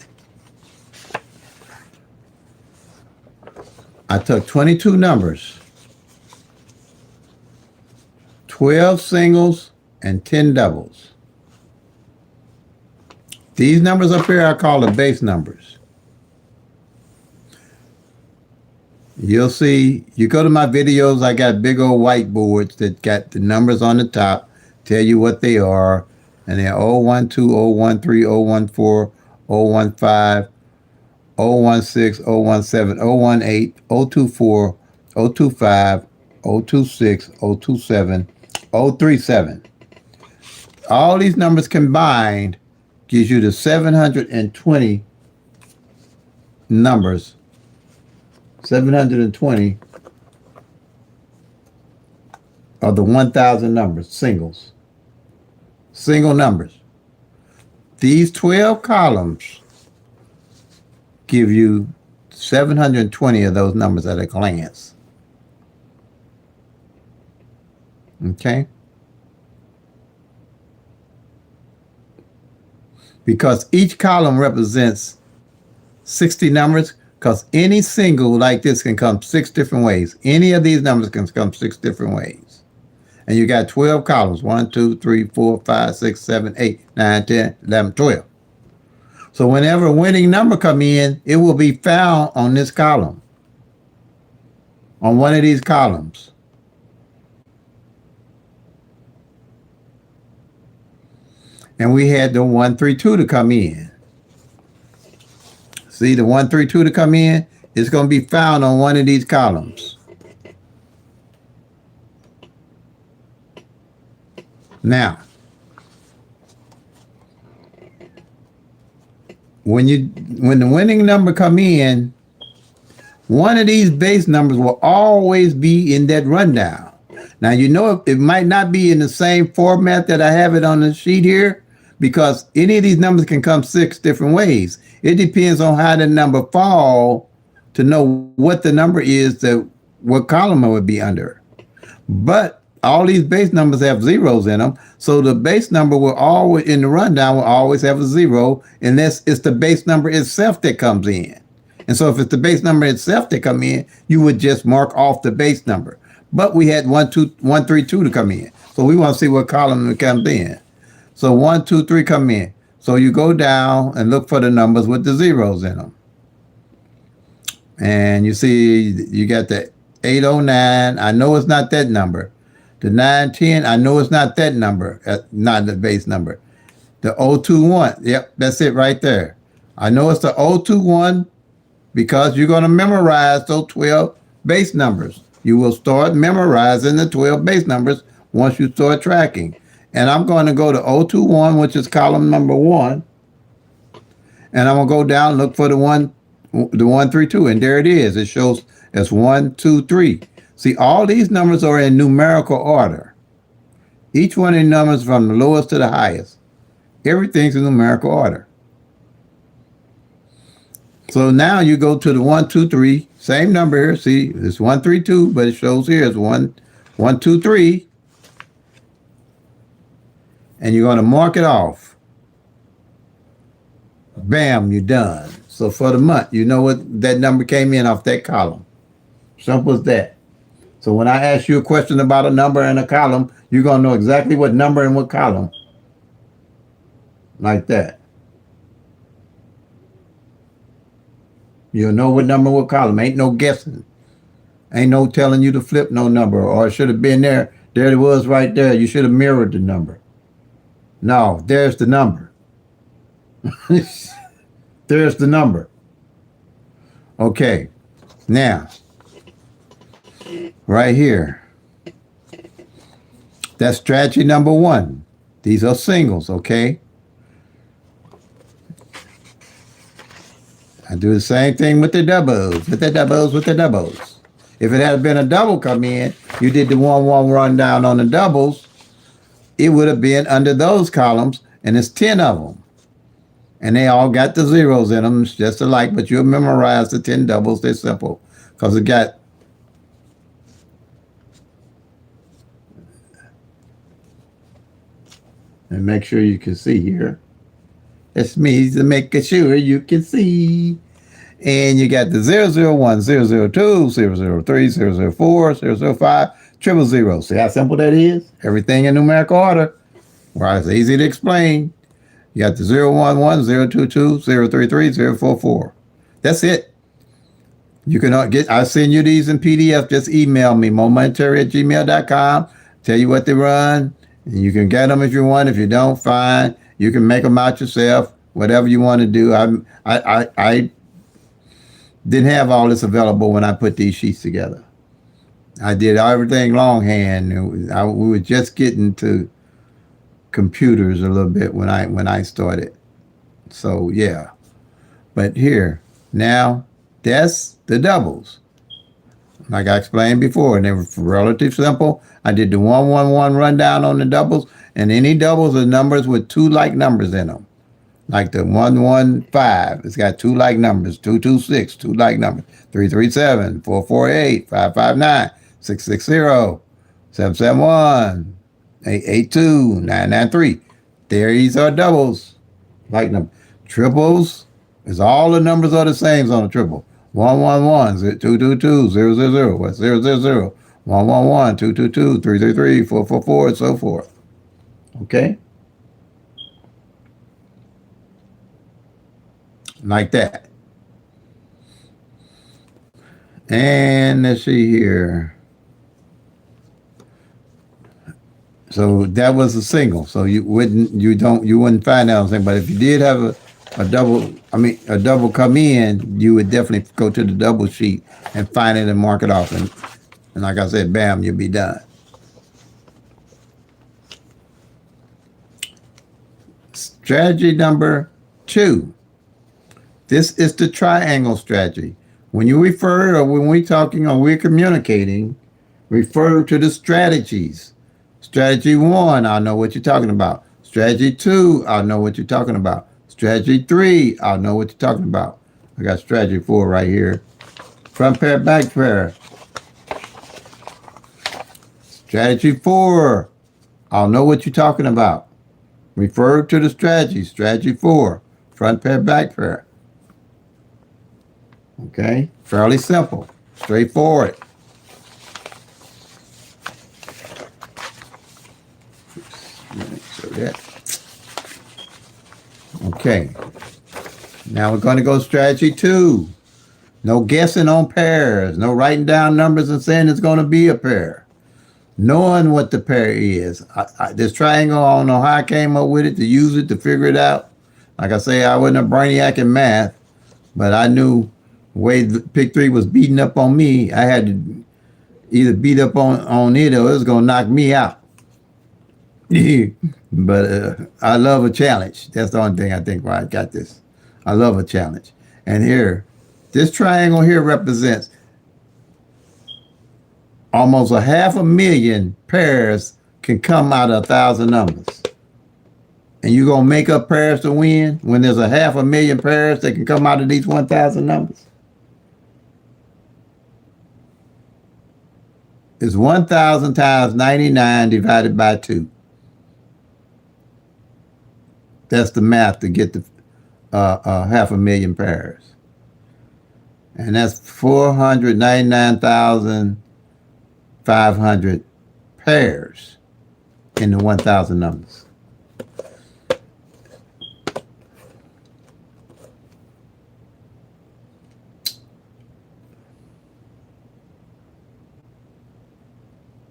I took 22 numbers, 12 singles, and 10 doubles. These numbers up here I call the base numbers. You'll see, you go to my videos, I got big old whiteboards that got the numbers on the top, tell you what they are, and they're 012, 013, 014, 015, 016, 017, 018, 024, 025, 026, 027, 037. All these numbers combined gives you the 720 numbers. 720 of the 1,000 numbers, singles. Single numbers. These 12 columns give you 720 of those numbers at a glance. Okay? Because each column represents 60 numbers, because any single like this can come 6 different ways. Any of these numbers can come 6 different ways. And you got 12 columns. 1, 2, 3, 4, 5, 6, 7, 8, 9, 10, 11, 12. So whenever a winning number come in, it will be found on this column. On one of these columns. And we had the 132 to come in. See, the 132 to come in, it's going to be found on one of these columns. Now, when the winning number come in, one of these base numbers will always be in that rundown. Now, it might not be in the same format that I have it on the sheet here, because any of these numbers can come 6 different ways. It depends on how the number fall to know what the number is, what column it would be under. But all these base numbers have zeros in them, so the base number will always, in the rundown, will always have a 0, unless it's the base number itself that comes in. And so if it's the base number itself that come in, you would just mark off the base number. But we had 132 to come in, so we want to see what column it comes in. So 1, 2, 3 come in. So you go down and look for the numbers with the zeros in them. And you see you got the 809. I know it's not that number. The 910, I know it's not that number, not the base number. The 021, yep, that's it right there. I know it's the 021 because you're going to memorize those 12 base numbers. You will start memorizing the 12 base numbers once you start tracking. And I'm going to go to 021, which is column number 1. And I'm going to go down and look for the 132. And there it is. It shows as 1, 2, 3. See, all these numbers are in numerical order. Each one of the numbers from the lowest to the highest. Everything's in numerical order. So now you go to the 1, 2, 3. Same number here. See, it's 132, but it shows here as 1, 2, 3. And you're going to mark it off. Bam, you're done. So for the month, you know what that number came in off that column. Simple as that. So when I ask you a question about a number and a column, you're going to know exactly what number and what column. Like that. You'll know what number, what column. Ain't no guessing. Ain't no telling you to flip no number, or it should have been there. There it was right there. You should have mirrored the number. No, there's the number. There's the number. Okay, now, right here, that's strategy number one. These are singles, okay? I do the same thing with the doubles, with the doubles, with the doubles. If it had been a double come in, you did the 1-1 rundown on the doubles, it would have been under those columns, and it's 10 of them. And they all got the zeros in them, it's just alike, but you'll memorize the 10 doubles. They're simple because it got. And make sure you can see here. It's me to make sure you can see. And you got the 001, 002, 003, 004, 005, triple zero. See how simple that is? Everything in numerical order. Well, it's easy to explain. You got the 011, 022, 033, 044. That's it. You can get, I'll send you these in PDF. Just email me, momoneyterry@gmail.com. Tell you what they run. And you can get them if you want. If you don't, fine. You can make them out yourself. Whatever you want to do. I didn't have all this available when I put these sheets together. I did everything longhand. We were just getting to computers a little bit when I started. So yeah. But here, now, that's the doubles. Like I explained before, and they were relatively simple. I did the 1-1-1 rundown on the doubles, and any doubles are numbers with two like numbers in them. Like the 115, it's got two like numbers, 226, two like numbers, 337, 448, 559, 660, 771, 882, 993. These are doubles. Like them. Triples is all the numbers are the same on a triple. 111, 222, 000, 000, 111, 222, 333, 444, and so forth. Okay? Like that. And let's see here. So that was a single. So you wouldn't find that on thing. But if you did have a double come in, you would definitely go to the double sheet and find it and mark it off. And like I said, bam, you'll be done. Strategy number 2. This is the triangle strategy. When you refer, or when we're talking or we're communicating, refer to the strategies. Strategy 1, I'll know what you're talking about. Strategy 2, I'll know what you're talking about. Strategy 3, I'll know what you're talking about. I got strategy 4 right here. Front pair, back pair. Strategy 4, I'll know what you're talking about. Refer to the strategy. Strategy 4, front pair, back pair. Okay, fairly simple, straightforward. So that. Okay, now we're going to go strategy 2. No guessing on pairs. No writing down numbers and saying it's going to be a pair. Knowing what the pair is. This triangle, I don't know how I came up with it, to use it, to figure it out. Like I say, I wasn't a brainiac in math, but I knew the way the PICK-3 was beating up on me, I had to either beat up on it or it was going to knock me out. But I love a challenge. That's the only thing I think why I got this. I love a challenge. And here, this triangle here represents almost 500,000 pairs can come out of 1,000 numbers. And you're going to make up pairs to win when there's 500,000 pairs that can come out of these 1,000 numbers? It's 1,000 times 99 divided by 2. That's the math to get the 500,000 pairs. And that's 499,500 pairs in the 1,000 numbers.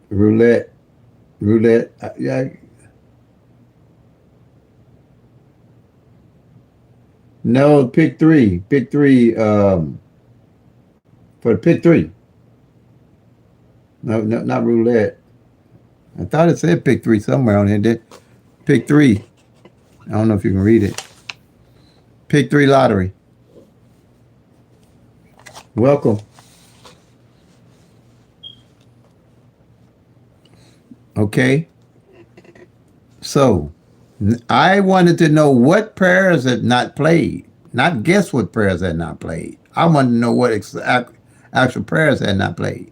Roulette. Yeah. No, PICK-3. PICK-3. for the PICK-3. No, no, not roulette. I thought it said PICK-3 somewhere on here. PICK-3. I don't know if you can read it. PICK-3 lottery. Welcome. Okay. So, I wanted to know what prayers had not played, not guess what prayers had not played. I wanted to know what actual prayers had not played.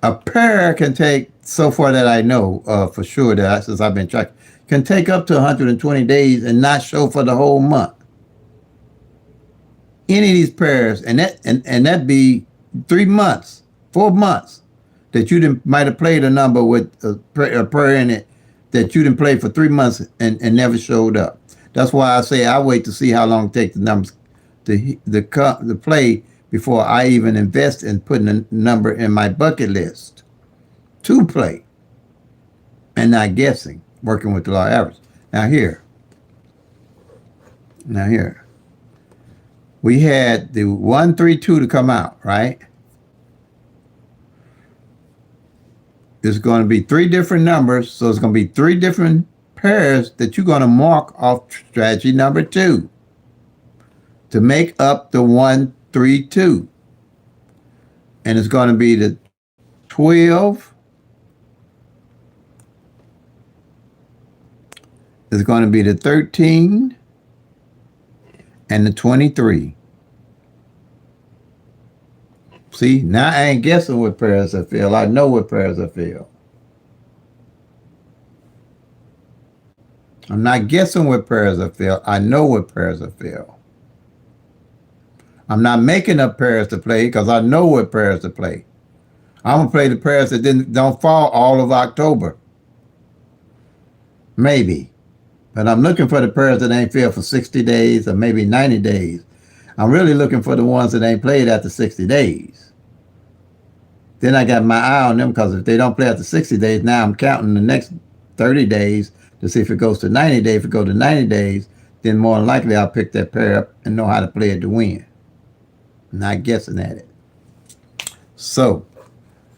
A prayer can take, so far that I know for sure, that since I've been tracking, can take up to 120 days and not show for the whole month. Any of these prayers, and that be 3 months, 4 months, that you might have played a number with a prayer in it that you didn't play for 3 months and never showed up. That's why I say I wait to see how long it takes the numbers to play before I even invest in putting a number in my bucket list to play and not guessing, working with the law average. Now here, we had the 132 to come out, right? It's going to be 3 different numbers, so it's going to be 3 different pairs that you're going to mark off strategy number 2 to make up the 132. And it's going to be the 12. It's going to be the 13 and the 23. See, now I ain't guessing what prayers I feel. I know what prayers I feel. I'm not guessing what prayers I feel. I know what prayers I feel. I'm not making up prayers to play because I know what prayers to play. I'm going to play the prayers that don't fall all of October. Maybe. But I'm looking for the prayers that ain't failed for 60 days or maybe 90 days. I'm really looking for the ones that ain't played after 60 days. Then I got my eye on them because if they don't play after 60 days, now I'm counting the next 30 days to see if it goes to 90 days. If it goes to 90 days, then more than likely I'll pick that pair up and know how to play it to win. Not guessing at it. So,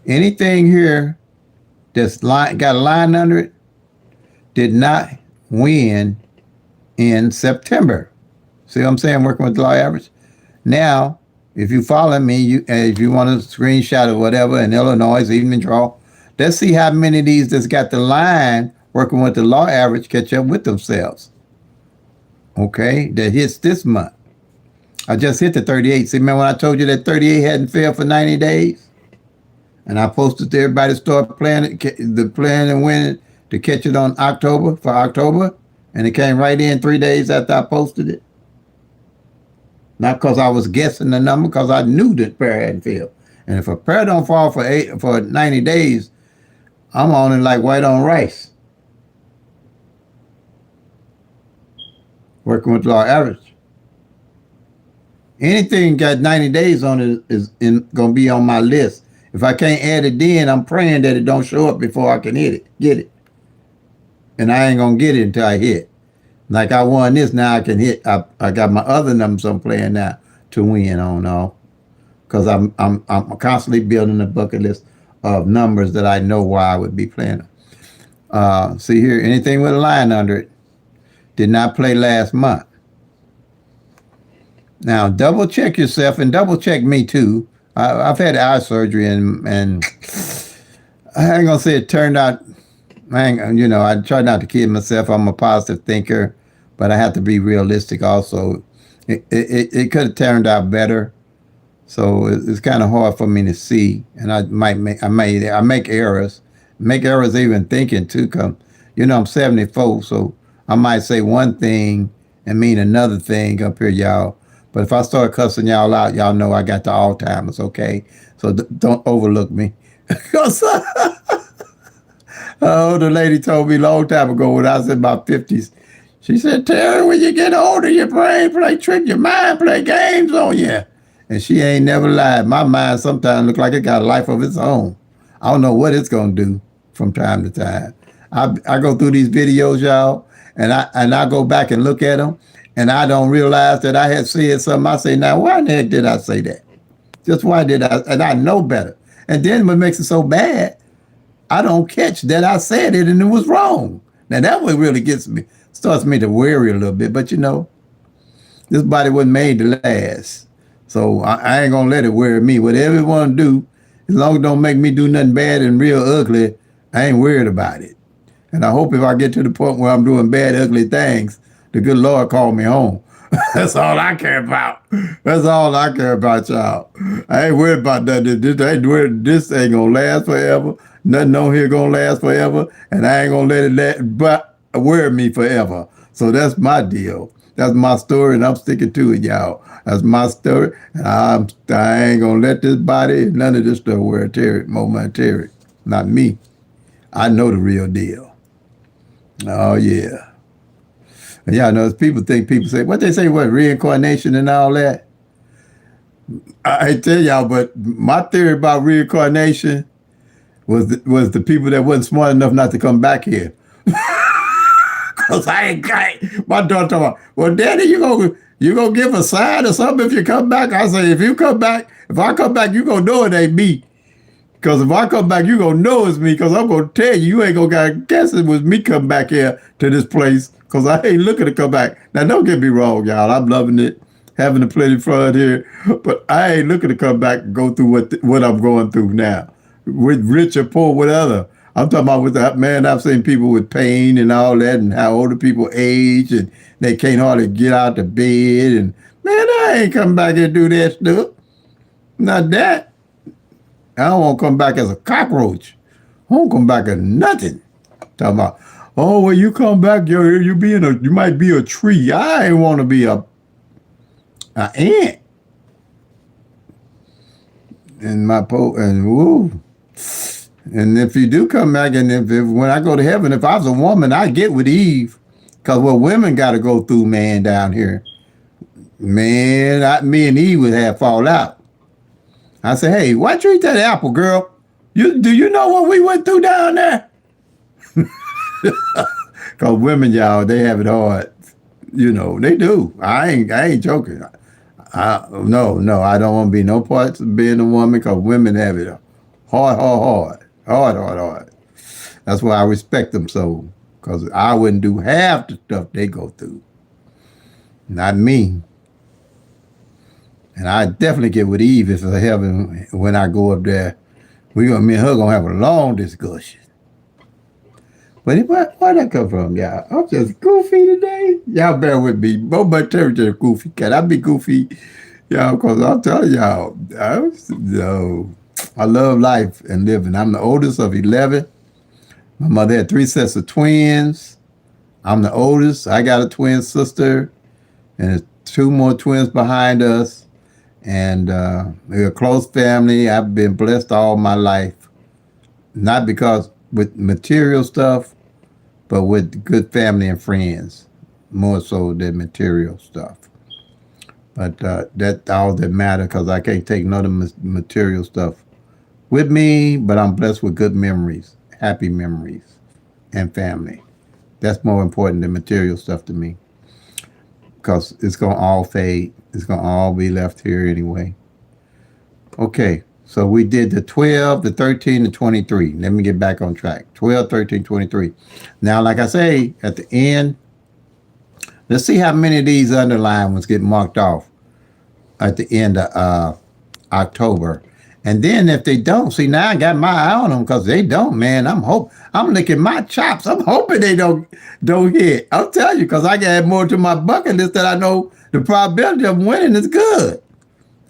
anything here that's got a line under it did not win in September. See what I'm saying? Working with the law average. Now, if you follow me, if you want a screenshot of whatever in Illinois, even draw, let's see how many of these that's got the line working with the law average catch up with themselves. Okay, that hits this month. I just hit the 38. See, remember when I told you that 38 hadn't failed for 90 days? And I posted to everybody to start playing and winning to catch it on October. And it came right in 3 days after I posted it. Not because I was guessing the number, because I knew that prayer hadn't failed. And if a prayer don't fall for 90 days, I'm on it like white on rice. Working with law average. Anything got 90 days on it is going to be on my list. If I can't add it in, I'm praying that it don't show up before I can get it. And I ain't going to get it until I hit. Like I won this, now I can hit. I got my other numbers I'm playing now to win on all. Because I'm constantly building a bucket list of numbers that I know why I would be playing them. See here, anything with a line under it did not play last month. Now, double check yourself and double check me too. I've had eye surgery and I ain't gonna say it turned out. I try not to kid myself. I'm a positive thinker, but I have to be realistic also. It could have turned out better, so it's kind of hard for me to see, and I make errors, even thinking too. Come, I'm 74, so I might say one thing and mean another thing up here, y'all. But if I start cussing y'all out, y'all know I got the Alzheimer's, okay? So don't overlook me. Oh, the lady told me a long time ago when I was in my 50s. She said, Terry, when you get older, your brain play trick, your mind play games on you. And she ain't never lied. My mind sometimes look like it got a life of its own. I don't know what it's going to do from time to time. I go through these videos, y'all, and I go back and look at them. and I don't realize that I had said something. I say, now why in the heck did I say that? Just why did I? And I know better. And then what makes it so bad, I don't catch that I said it and it was wrong. Now that what really gets me, starts me to worry a little bit. But this body wasn't made to last. So I ain't gonna let it worry me. Whatever it wanna do, as long as it don't make me do nothing bad and real ugly, I ain't worried about it. And I hope if I get to the point where I'm doing bad, ugly things, the good Lord call me home. That's all I care about. That's all I care about, y'all. I ain't worried about nothing. This ain't gonna last forever. Nothing on here gonna last forever, and I ain't gonna let it but worry me forever. So that's my deal. That's my story, and I'm sticking to it, y'all. That's my story. And I ain't gonna let this body, none of this stuff worry Terry, momentary. Not me. I know the real deal. Oh yeah. And y'all know people say what they say, what reincarnation and all that. I tell y'all, but my theory about reincarnation was the people that wasn't smart enough not to come back here. Cause I ain't my daughter talking about, well, Daddy, you gonna give a sign or something if you come back? I say, if I come back, you gonna know it ain't me. Because if I come back, you gonna know it's me. Because I'm gonna tell you ain't gonna guess it was me come back here to this place. Because I ain't looking to come back. Now, don't get me wrong, y'all. I'm loving it, having a plenty fun here. But I ain't looking to come back and go through what I'm going through now. With rich or poor, whatever. I'm talking about with that, man, I've seen people with pain and all that, and how older people age, and they can't hardly get out of bed. And, man, I ain't coming back here and do that stuff. Not that. I don't want to come back as a cockroach. I don't come back as nothing. Talking about, oh, well, you come back, you might be a tree. I ain't want to be a ant. And woo. And if you do come back, and if when I go to heaven, if I was a woman, I get with Eve, because what women got to go through, man, down here, man, me and Eve would have fall out. I say, hey, why'd you eat that apple, girl? Do you know what we went through down there? Because women, y'all, they have it hard. They do. I ain't joking. No, I don't want to be no parts of being a woman, because women have it hard. That's why I respect them so, because I wouldn't do half the stuff they go through. Not me. And I definitely get with Eve if I heaven when I go up there. Me and her gonna have a long discussion. But where'd that come from, y'all? I'm just goofy today. Y'all bear with me. Momentary just goofy cat. I be goofy, y'all, because I'm telling y'all, I love life and living. I'm the oldest of 11. My mother had 3 sets of twins. I'm the oldest. I got a twin sister, and there's 2 more twins behind us. And we're a close family. I've been blessed all my life. Not because with material stuff, but with good family and friends, more so than material stuff. But that's all that matters, because I can't take none of the material stuff with me, but I'm blessed with good memories, happy memories, and family. That's more important than material stuff to me, because it's going to all fade. It's going to all be left here anyway. Okay, so we did the 12, the 13, the 23. Let me get back on track. 12, 13, 23. Now, like I say, at the end, let's see how many of these underlying ones get marked off at the end of October. And then if they don't, see, now I got my eye on them, because they don't, man. I'm licking my chops. I'm hoping they don't hit. I'll tell you, because I got more to my bucket list that I know the probability of winning is good.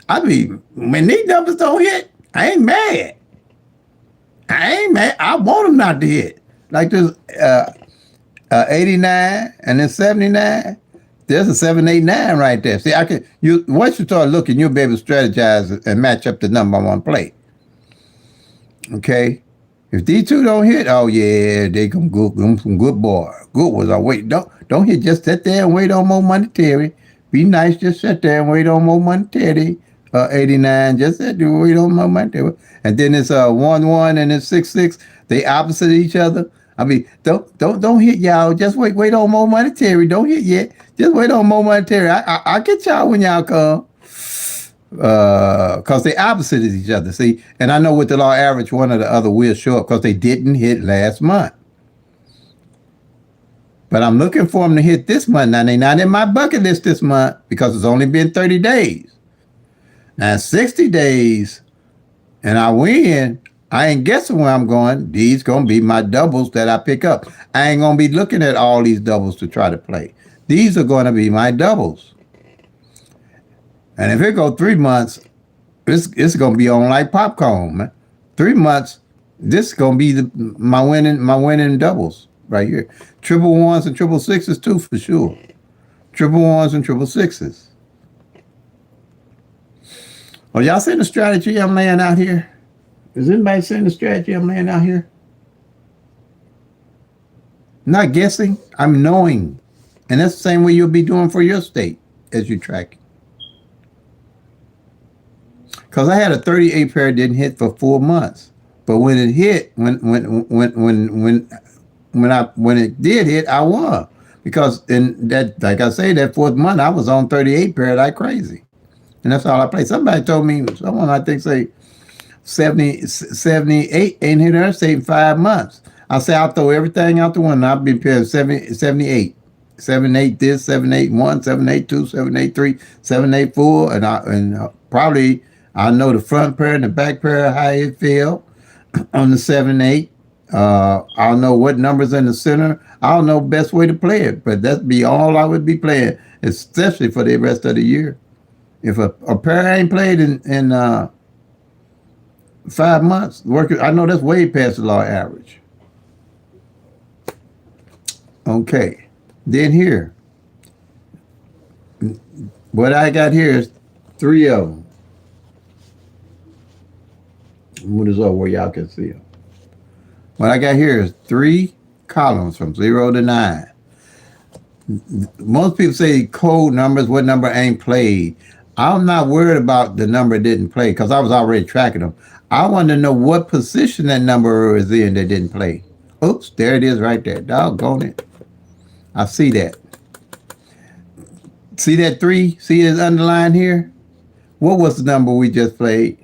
I mean, when these numbers don't hit, I ain't mad. I want them not to hit. Like this 89 and then 79. There's a 789 right there. See, once you start looking, you'll be able to strategize and match up the number on one play. Okay? If these 2 don't hit, oh yeah, they come good, some good boy. Good ones. Wait, don't hit. Just sit there and wait on momentary. Be nice, just sit there and wait on momentary. 89, just sit there and wait on momentary. And then it's 1-1 and it's 6-6. They opposite each other. I mean, don't hit y'all. Just wait on more monetary. Don't hit yet. Just wait on more monetary. I'll get y'all when y'all come. Because they opposite of each other. See, and I know with the law average, one or the other will show up because they didn't hit last month. But I'm looking for them to hit this month. Now, they're not in my bucket list this month because it's only been 30 days. Now, 60 days, and I win, I ain't guessing where I'm going. These going to be my doubles that I pick up. I ain't going to be looking at all these doubles to try to play. These are going to be my doubles. And if it go 3 months, it's going to be on like popcorn, man. 3 months, this is going to be my winning doubles right here. Triple ones and triple sixes too, for sure. Triple ones and triple sixes. Oh, y'all seeing the strategy I'm laying out here? Is anybody seeing the strategy I'm laying out here? Not guessing, I'm knowing. And that's the same way you'll be doing for your state as you track. Because I had a 38 pair didn't hit for 4 months. But when it hit, when it did hit, I won. Because in that, like I say, that 4th month, I was on 38 pair like crazy. And that's all I played. Somebody told me, someone I think say 78 ain't hit her state in 5 months. I say I'll throw everything out the window. I'll be paying 78. 78 this, 781, 782, 783, 784, and probably I know the front pair and the back pair how it fell on the 7-8. I'll know what numbers in the center. I'll know best way to play it, but that'd be all I would be playing, especially for the rest of the year. If a pair ain't played in 5 months, I know that's way past the law average. Okay, then here, what I got here is 3 of them. What is over where y'all can see them? What I got here is 3 columns from 0 to 9. Most people say code numbers, what number ain't played. I'm not worried about the number didn't play because I was already tracking them. I want to know what position that number is in that didn't play. Oops, there it is right there. Doggone it. I see that. See that 3? See it underlined here? What was the number we just played?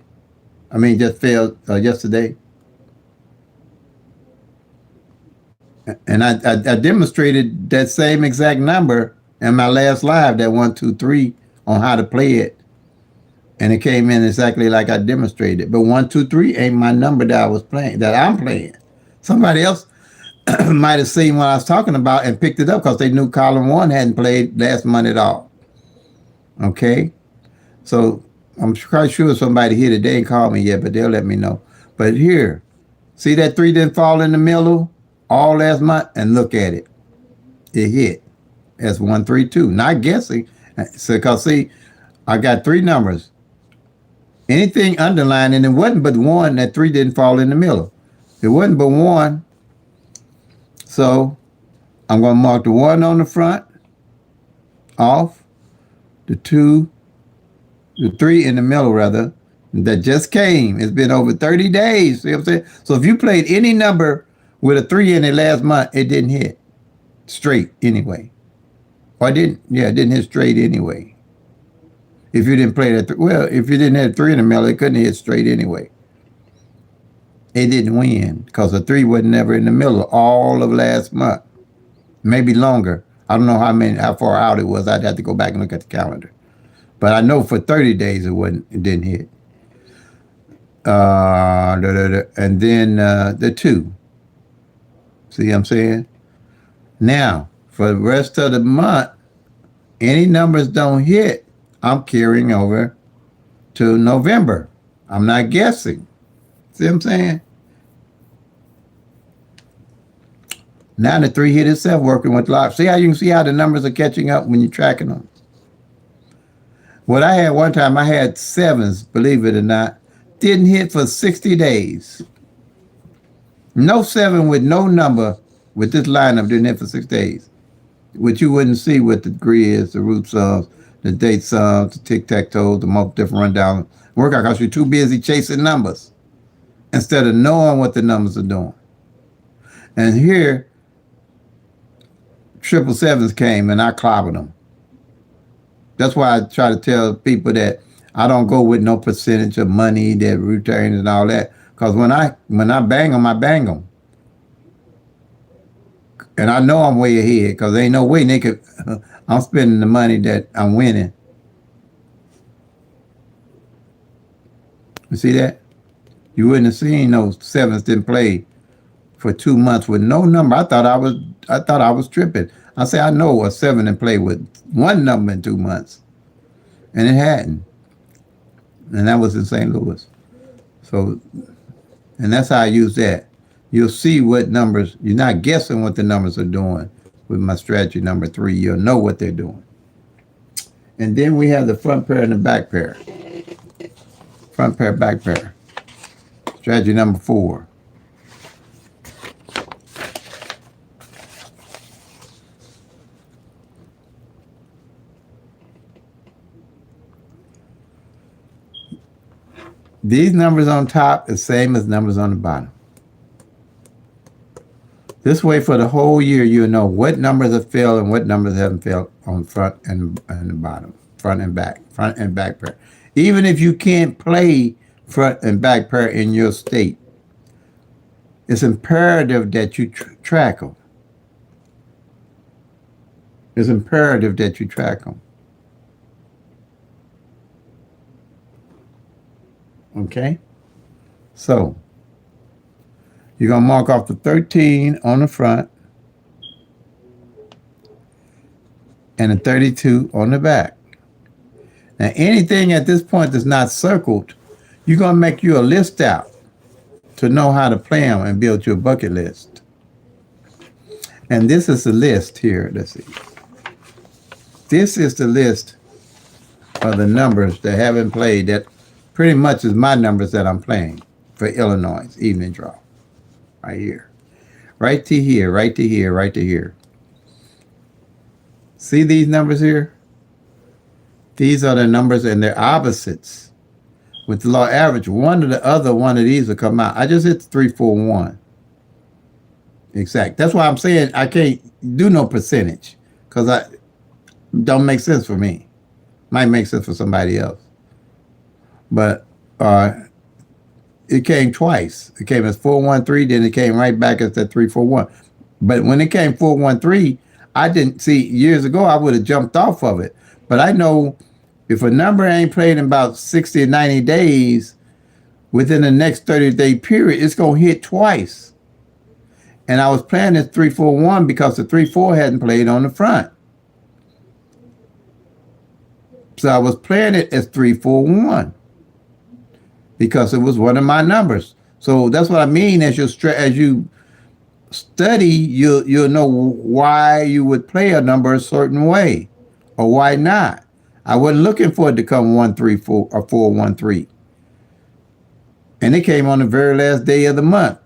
Just failed yesterday. And I demonstrated that same exact number in my last live, that 1, 2, 3, on how to play it. And it came in exactly like I demonstrated. But 1, 2, 3 ain't my number that I was playing, that I'm playing. Somebody else might have seen what I was talking about and picked it up because they knew column 1 hadn't played last month at all. Okay? So I'm quite sure somebody here today ain't called me yet, but they'll let me know. But here, see that 3 didn't fall in the middle all last month? And look at it. It hit. That's 1, 3, 2. Not guessing. So, because see, I got 3 numbers. Anything underlined, and it wasn't but 1, that 3 didn't fall in the middle. It wasn't but 1. So I'm going to mark the 1 on the front off, the 2, the 3 in the middle rather, that just came. It's been over 30 days. See what I'm saying? So if you played any number with a 3 in it last month, it didn't hit straight anyway. Or it didn't hit straight anyway. If you didn't play that, if you didn't have 3 in the middle, it couldn't hit straight anyway. It didn't win because the 3 was never in the middle all of last month. Maybe longer. I don't know how far out it was. I'd have to go back and look at the calendar. But I know for 30 days it didn't hit. And then the 2. See what I'm saying? Now, for the rest of the month, any numbers don't hit, I'm carrying over to November. I'm not guessing. See what I'm saying? Now the 3 hit itself working with live. See how you can see how the numbers are catching up when you're tracking them? What I had one time, I had 7s, believe it or not, didn't hit for 60 days. No 7 with no number with this lineup didn't hit for 6 days. Which you wouldn't see with the grids, the root sums, the date sums, the tic-tac-toe, the multiple different rundown workout because you're too busy chasing numbers instead of knowing what the numbers are doing. And here, triple sevens came and I clobbered them. That's why I try to tell people that I don't go with no percentage of money that returns and all that. Because when I bang them, I bang them. And I know I'm way ahead because there ain't no way they could. I'm spending the money that I'm winning. You see that? You wouldn't have seen no sevens didn't play for 2 months with no number. I thought I was tripping. I say I know a seven didn't play with one number in 2 months, and it hadn't. And that was in St. Louis. So, and that's how I use that. You'll see what numbers. You're not guessing what the numbers are doing with my strategy number 3. You'll know what they're doing. And then we have the front pair and the back pair. Front pair, back pair. Strategy number 4. These numbers on top is same as numbers on the bottom. This way, for the whole year, you'll know what numbers have failed and what numbers haven't failed on front and the bottom, front and back pair. Even if you can't play front and back pair in your state, it's imperative that you track them. It's imperative that you track them. Okay? So, you're going to mark off the 13 on the front and the 32 on the back. Now, anything at this point that's not circled, you're going to make you a list out to know how to play them and build your bucket list. And this is the list here. Let's see. This is the list of the numbers that haven't played that pretty much is my numbers that I'm playing for Illinois evening draw. Right here. Right to here, right to here, right to here. See these numbers here? These are the numbers and they're opposites. With the law average, one of these will come out. I just hit the 3, 4, 1. Exact. That's why I'm saying I can't do no percentage. Because I don't make sense for me. Might make sense for somebody else. But it came twice. It came as 413, then it came right back as that 341. But when it came 413, I didn't see years ago I would have jumped off of it. But I know if a number ain't played in about 60 or 90 days, within the next 30-day period, it's gonna hit twice. And I was playing this 341 because the 3-4 hadn't played on the front. So I was playing it as 341. Because it was one of my numbers. So that's what I mean. As you study, you'll know why you would play a number a certain way, or why not. I wasn't looking for it to come 134 or 413, and it came on the very last day of the month.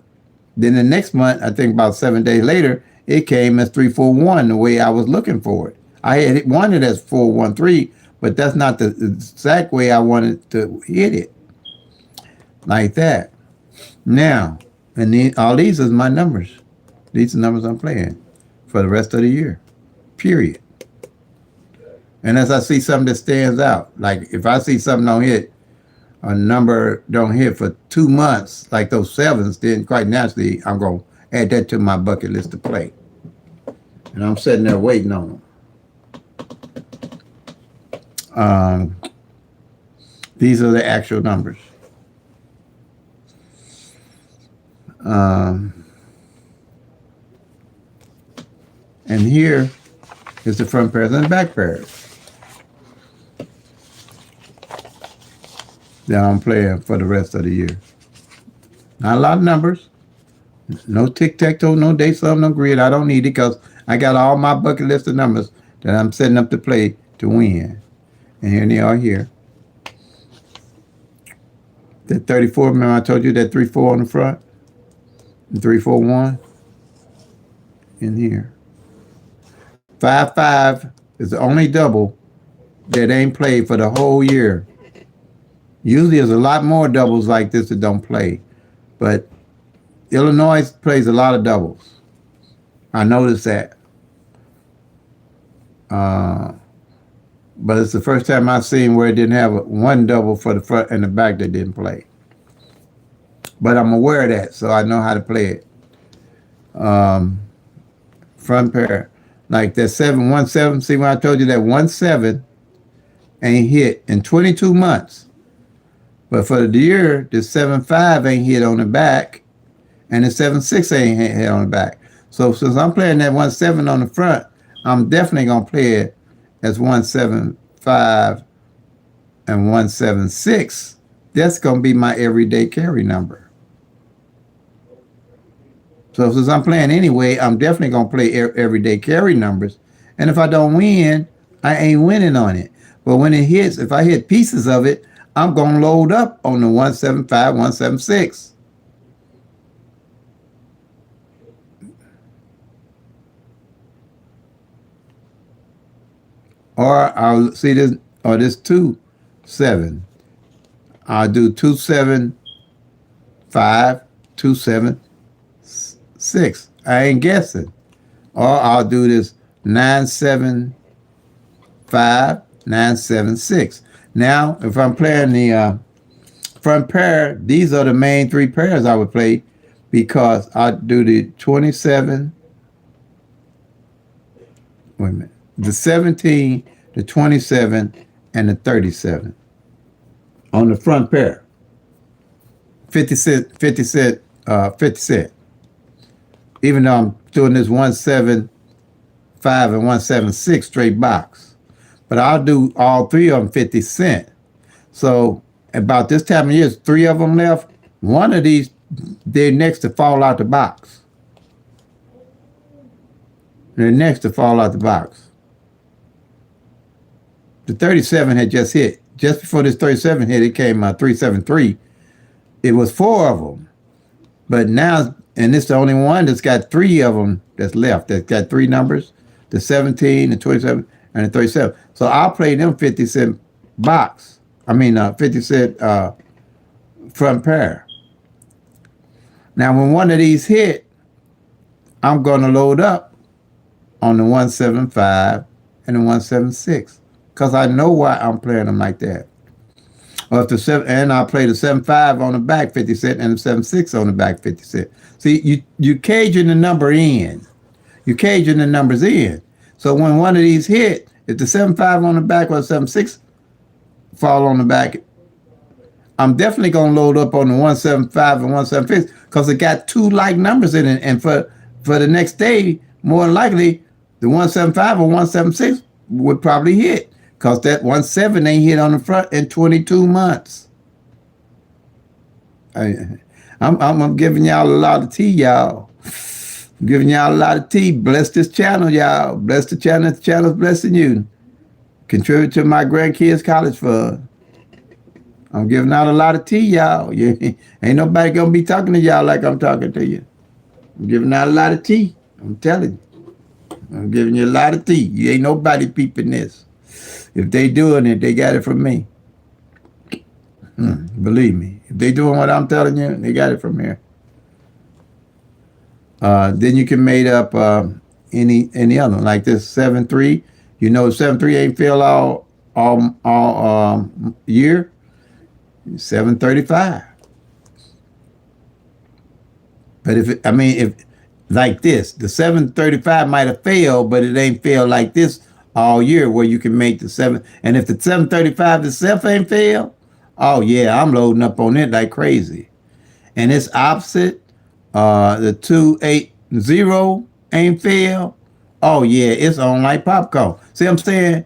Then the next month, I think about 7 days later, it came as 341 the way I was looking for it. I had wanted it as 413, but that's not the exact way I wanted to hit it. Like that. Now, and all these is my numbers. These are numbers I'm playing for the rest of the year. Period. And as I see something that stands out, like if I see something don't hit, a number don't hit for 2 months, like those sevens, then quite naturally I'm going to add that to my bucket list to play. And I'm sitting there waiting on them. These are the actual numbers. And here is the front pairs and the back pairs that I'm playing for the rest of the year. Not a lot of numbers. No tic-tac-toe, no day sum, no grid. I don't need it because I got all my bucket list of numbers that I'm setting up to play to win. And here they are here. That 34, remember I told you that 3-4 on the front? 3-4-1 in here. 5-5 is the only double that ain't played for the whole year. Usually there's a lot more doubles like this that don't play. But Illinois plays a lot of doubles. I noticed that. Uh, but it's the first time I've seen where it didn't have one double for the front and the back that didn't play. But I'm aware of that, so I know how to play it. Um, Front pair. Like that 717. See when I told you that 17 ain't hit in 22 months. But for the year, the 75 ain't hit on the back, and the 76 ain't hit on the back. So since I'm playing that 17 on the front, I'm definitely gonna play it as 175 and 176. That's gonna be my everyday carry number. So since I'm playing anyway, I'm definitely gonna play everyday carry numbers. And if I don't win, I ain't winning on it. But when it hits, if I hit pieces of it, I'm gonna load up on the 175, 176. Or I'll see this, or this 2-7. I'll do 2-7-5, 2-7-6. I ain't guessing. Or I'll do this 9-7-5, 9-7-6. Now, if I'm playing the front pair, these are the main three pairs I would play because I do the 27, wait a minute, the 17, the 27, and the 37 on the front pair. 50 cent, 50 cent, 50 cent. Even though I'm doing this 175 and 176 straight box. But I'll do all three of them 50 cent. So about this time of year, there's three of them left. One of these, they're next to fall out the box. They're next to fall out the box. The 37 had just hit. Just before this 37 hit, it came 373. It was four of them. But now, and it's the only one that's got three of them that's left. That's got three numbers, the 17, the 27, and the 37. So I'll play them 50 cent box. 50 cent front pair. Now, when one of these hit, I'm going to load up on the 175 and the 176 because I know why I'm playing them like that. Or if the seven, and I'll play the 75 on the back 50 cent and the 76 on the back 50 cent. See, you caging the number in. You caging the numbers in. So when one of these hit, if the 75 on the back or the 76 fall on the back, I'm definitely going to load up on the 175 and 176 because it got two like numbers in it. And for the next day, more than likely, the 175 or 176 would probably hit because that 17 ain't hit on the front in 22 months. I'm giving y'all a lot of tea, y'all. I'm giving y'all a lot of tea. Bless this channel, y'all. Bless the channel. The channel's blessing you. Contribute to my grandkids' college fund. I'm giving out a lot of tea, y'all. Ain't nobody gonna be talking to y'all like I'm talking to you. I'm giving out a lot of tea. I'm telling you. I'm giving you a lot of tea. You ain't nobody peeping this. If they doing it, they got it from me. Believe me. If they doing what I'm telling you, they got it from here. Then you can make up any other one. Like this 7-3. You know 7-3 ain't fail all year. 735. But if like this, the 735 might have failed, but it ain't failed like this all year where you can make the 7. And if the 735 itself ain't failed, oh yeah, I'm loading up on it like crazy. And it's opposite, the 280 ain't failed. Oh yeah, it's on like popcorn. See what I'm saying?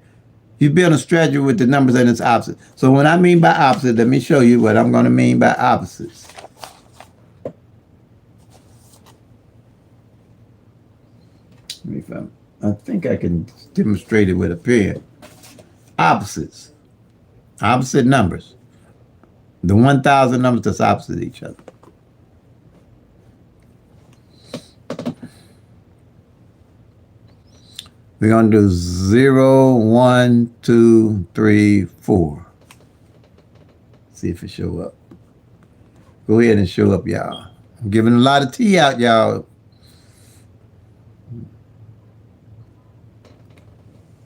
You build a strategy with the numbers and it's opposite. So when I mean by opposite, let me show you what I'm going to mean by opposites. I think I can demonstrate it with a pen. Opposites. Opposite numbers. The 1,000 numbers that's opposite each other. We're going to do 0, 1, 2, 3, 4. See if it show up. Go ahead and show up, y'all. I'm giving a lot of tea out, y'all.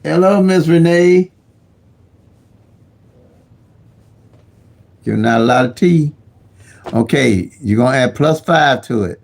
Hello, Miss Renee. You're not a lot of tea. Okay, you're gonna add +5 to it.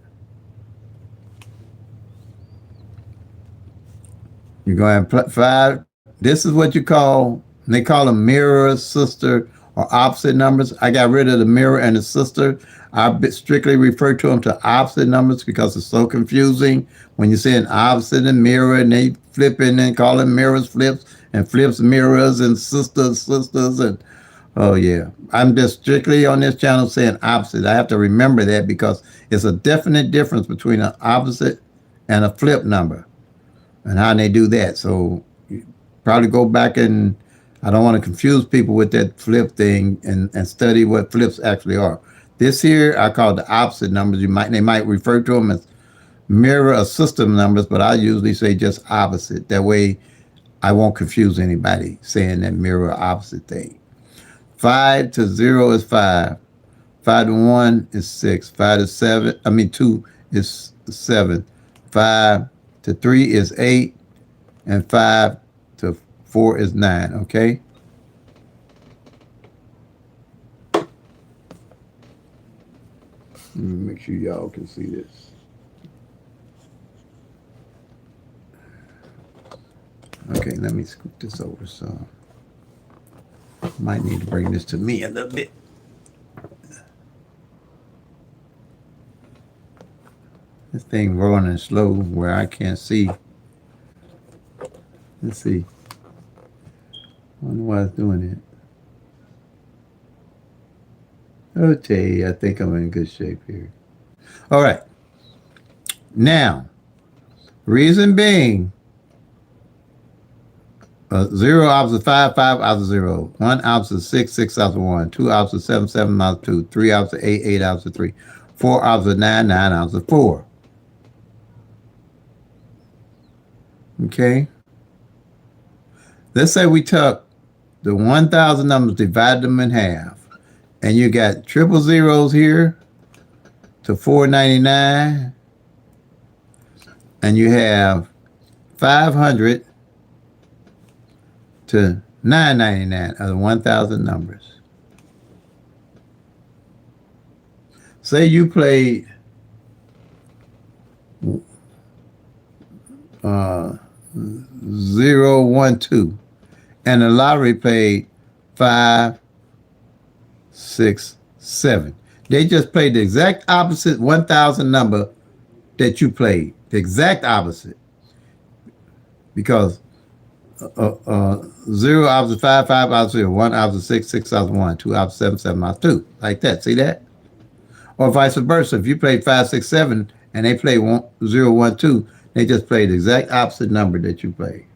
You're gonna add 5. This is what you call, they call them mirror, sister, or opposite numbers. I got rid of the mirror and the sister. I strictly refer to them to opposite numbers because it's so confusing when you say an opposite and mirror and they flip in and call them mirrors flips and flips mirrors and sisters and oh yeah. I'm just strictly on this channel saying opposite. I have to remember that because it's a definite difference between an opposite and a flip number and how they do that. So probably go back and I don't want to confuse people with that flip thing and study what flips actually are. This here I call the opposite numbers. They might refer to them as mirror or system numbers, but I usually say just opposite. That way I won't confuse anybody saying that mirror or opposite thing. 5 to 0 is 5. 5 to 1 is 6. 5 to 7, 2 is 7. 5 to 3 is 8. And 5 to 4 is 9, okay? Let me make sure y'all can see this. Okay, let me scoot this over some. Might need to bring this to me a little bit. This thing rolling slow where I can't see. Let's see. I wonder why it's doing it. Okay, I think I'm in good shape here. All right. Now, reason being, 0 opposite 5, 5 opposite 0, 1 opposite 6, 6 opposite 1, 2 opposite 7, 7 opposite 2, 3 opposite 8, 8 opposite 3, 4 opposite 9, 9 opposite 4. Okay? Let's say we took the 1,000 numbers, divided them in half, and you got triple zeros here to 499, and you have 500 to 999 of the 1,000 numbers. Say you played 0, 1, 2, and the lottery paid 5, 6, 7. They just played the exact opposite 1,000 number that you played, the exact opposite, because 0 opposite 5, 5 opposite 0, 1 opposite 6, 6 opposite 1, 2 opposite 7, 7 opposite 2, like that. See that? Or vice versa. If you played 5, 6, 7, and they played 0, 1, 2, they just played the exact opposite number that you played.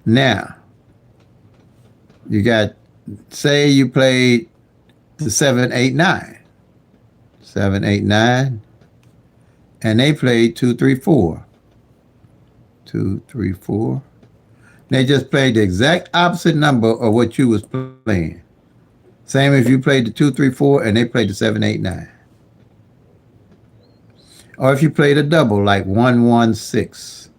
Now, you got, say you played the 7, 8, 9. 7, 8, 9. And they played 2, 3, 4. 2, 3, 4. They just played the exact opposite number of what you was playing. Same if you played the 2, 3, 4, and they played the 7, 8, 9. Or if you played a double, like 1, 1, 6.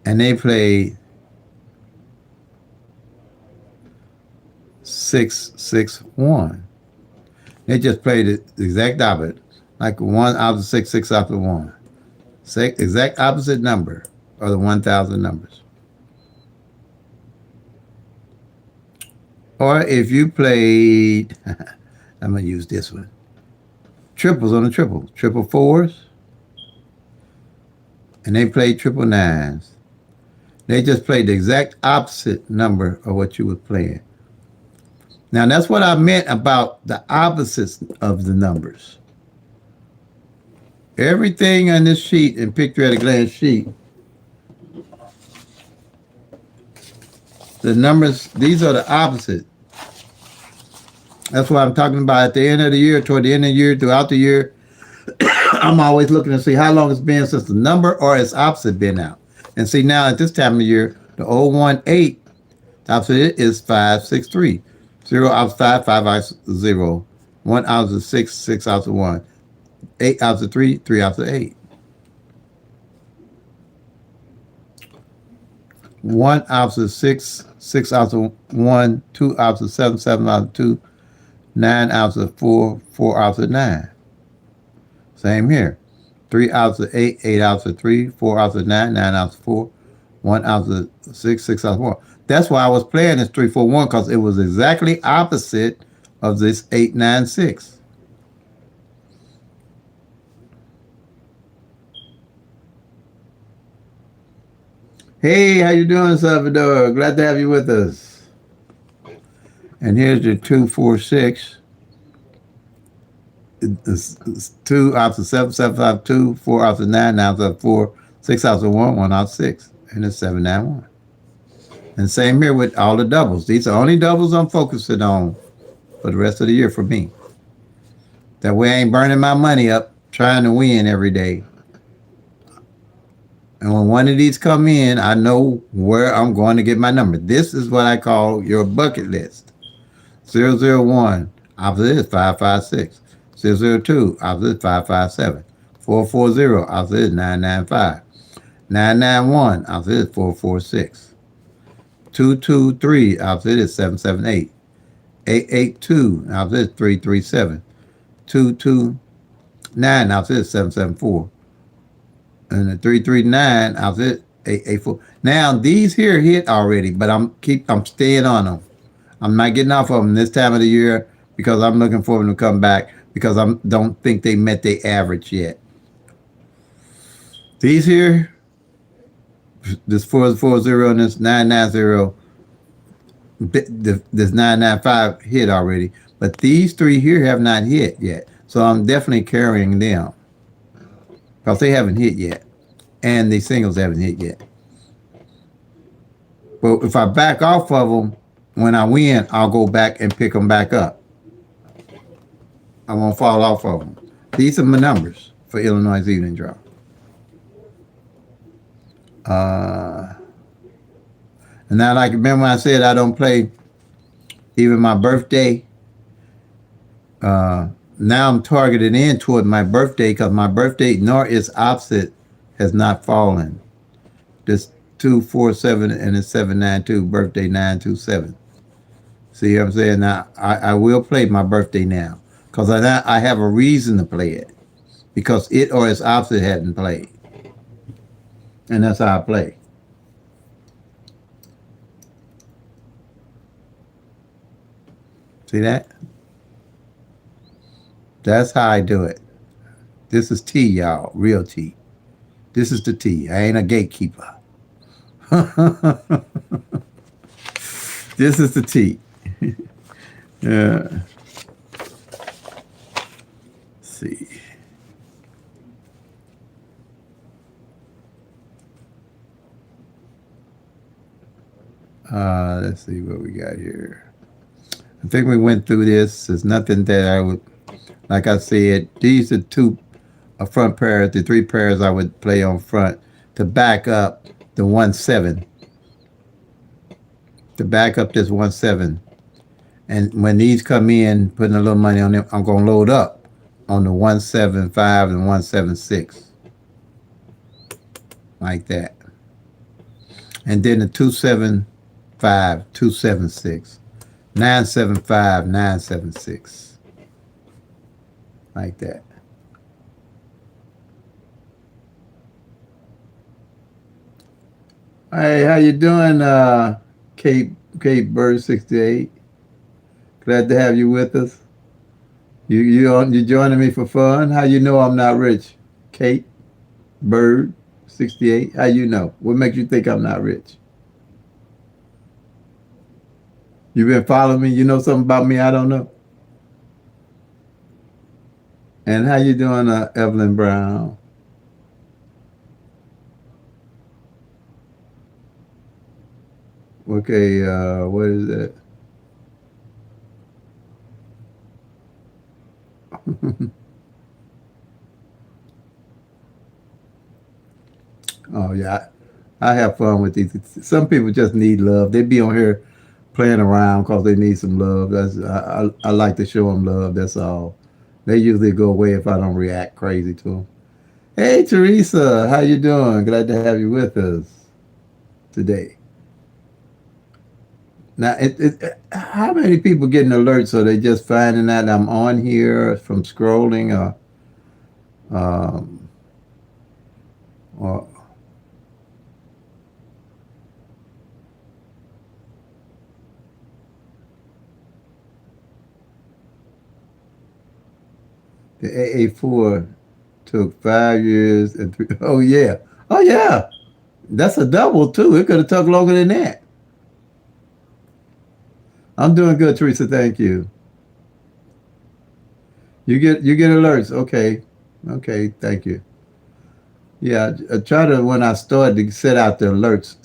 And they played 6, 6, 1. They just played the exact opposite, like 1 opposite 6, 6 opposite 1. Exact opposite number of the 1,000 numbers. Or if you played, I'm going to use this one, triples on the triple, triple fours, and they played triple nines. They just played the exact opposite number of what you were playing. Now, that's what I meant about the opposites of the numbers. Everything on this sheet, in PICK-3 at a glance sheet, the numbers, these are the opposite. That's what I'm talking about at the end of the year, toward the end of the year, throughout the year. I'm always looking to see how long it's been since the number or its opposite been out. And see, now at this time of the year, the 018 opposite is 563. 0 opposite 5, 5 opposite 0. 1 opposite 6, 6 opposite 1. 8 ounces of 3, 3 ounces of 8. 1 ounce of 6, 6 ounces of 1, 2 ounces of 7, 7 ounces of 2, 9 ounces of 4, 4 ounces of 9. Same here. 3 ounces of 8, 8 ounces of 3, 4 ounces of 9, 9 ounces of 4, 1 ounce of 6, 6 ounces of 1. That's why I was playing this 3-4-1 because it was exactly opposite of this 8-9-6. Hey, how you doing, Salvador? Glad to have you with us. And here's the 2-4-6. It's 2 ounces of 7, 7 ounces of 2, 4 ounces of 9, 9 ounces of 4, 6 ounces of 1, 1 ounce of 6. And it's 7-9-1. And same here with all the doubles. These are only doubles I'm focusing on for the rest of the year for me. That way I ain't burning my money up trying to win every day. And when one of these come in, I know where I'm going to get my number. This is what I call your bucket list. 001, opposite is 556. 002, opposite is 557. 440, opposite is 995. 991, opposite is 446. 223, opposite is 778. 882, opposite is 337. 229, opposite is 774. And the 339, opposite 884. Now these here hit already, but I'm staying on them. I'm not getting off of them this time of the year because I'm looking for them to come back because I don't think they met their average yet. These here, this 440 and this 990, this 995 hit already, but these three here have not hit yet. So I'm definitely carrying them because they haven't hit yet, and the singles haven't hit yet. But if I back off of them, when I win, I'll go back and pick them back up. I won't fall off of them. These are my numbers for Illinois' evening draw. And now, like, remember when I said I don't play even my birthday? Now I'm targeted in toward my birthday because my birthday nor its opposite has not fallen. This 247 and it's 792, birthday 927. See what I'm saying? Now, I will play my birthday now because I have a reason to play it because it or its opposite hadn't played. And that's how I play. See that? That's how I do it. This is tea, y'all. Real tea. This is the tea. I ain't a gatekeeper. This is the tea. Yeah. Let's see. Let's see what we got here. I think we went through this. There's nothing that I would, like I said, these are two front pairs, the three pairs I would play on front to back up the 1-7. To back up this 1-7. And when these come in, putting a little money on them, I'm going to load up on the 175 and 176. Like that. And then the 275, 276. 975, 976. Like that. Hey, how you doing, Kate Bird 68? Glad to have you with us. You joining me for fun? How you know I'm not rich? Kate Bird 68. How you know? What makes you think I'm not rich? You been following me? You know something about me I don't know? And how you doing, Evelyn Brown? Okay, what is that? Oh yeah, I have fun with these. Some people just need love. They be on here playing around because they need some love. I like to show them love. That's all. They usually go away if I don't react crazy to them. Hey, Teresa, how you doing? Glad to have you with us today. Now, how many people getting alerts? So they just finding out I'm on here from scrolling, um, or the AA4 took 5 years and three. Oh yeah, oh yeah. That's a double too. It could have took longer than that. I'm doing good, Teresa. Thank you. You get alerts. Okay, okay. Thank you. Yeah, I try to when I started to set out the alerts.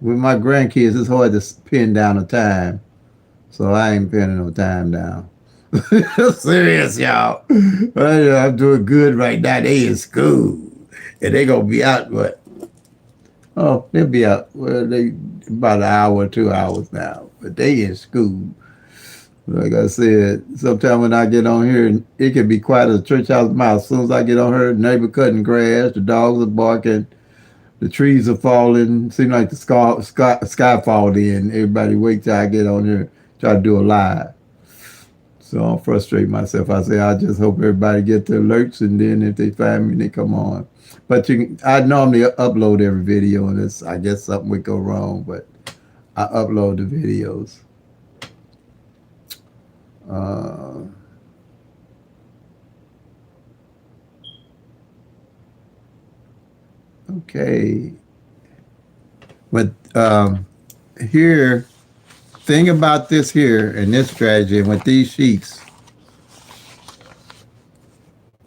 With my grandkids, it's hard to pin down a time, so I ain't pinning no time down. Serious, y'all. I'm doing good right now. They in school, and they gonna be out. What? Oh, they'll be out. Well, they about an hour, 2 hours now, but they in school. Like I said, sometimes when I get on here, it can be quiet as a church house mouse. As soon as I get on here, neighbor cutting grass, the dogs are barking, the trees are falling. Seem like the sky fall in. Everybody wait till I get on here, try to do a live. So I'm frustrate myself. I say I just hope everybody get the alerts, and then if they find me, they come on. But I normally upload every video, and it's I guess something would go wrong, but I upload the videos. Uh, okay, but here, thing about this here and this strategy and with these sheets,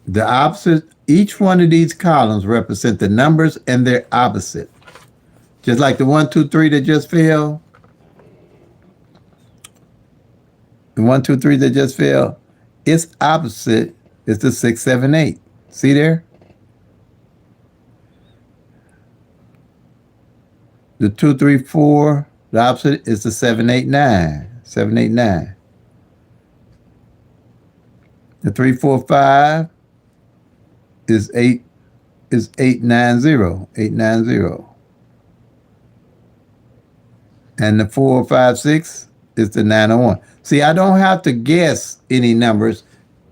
the opposite. Each one of these columns represent the numbers and their opposite. Just like the 1, 2, 3 that just fell, the 1, 2, 3 that just fell, its opposite is the 6, 7, 8. See there? The 2, 3, 4, the opposite is the 7, 8, 9. 7, 8, 9. The 3, 4, 5 is 8, 9, 0. 8, 9, 0. And the 4, 5, 6 is the 901. See, I don't have to guess any numbers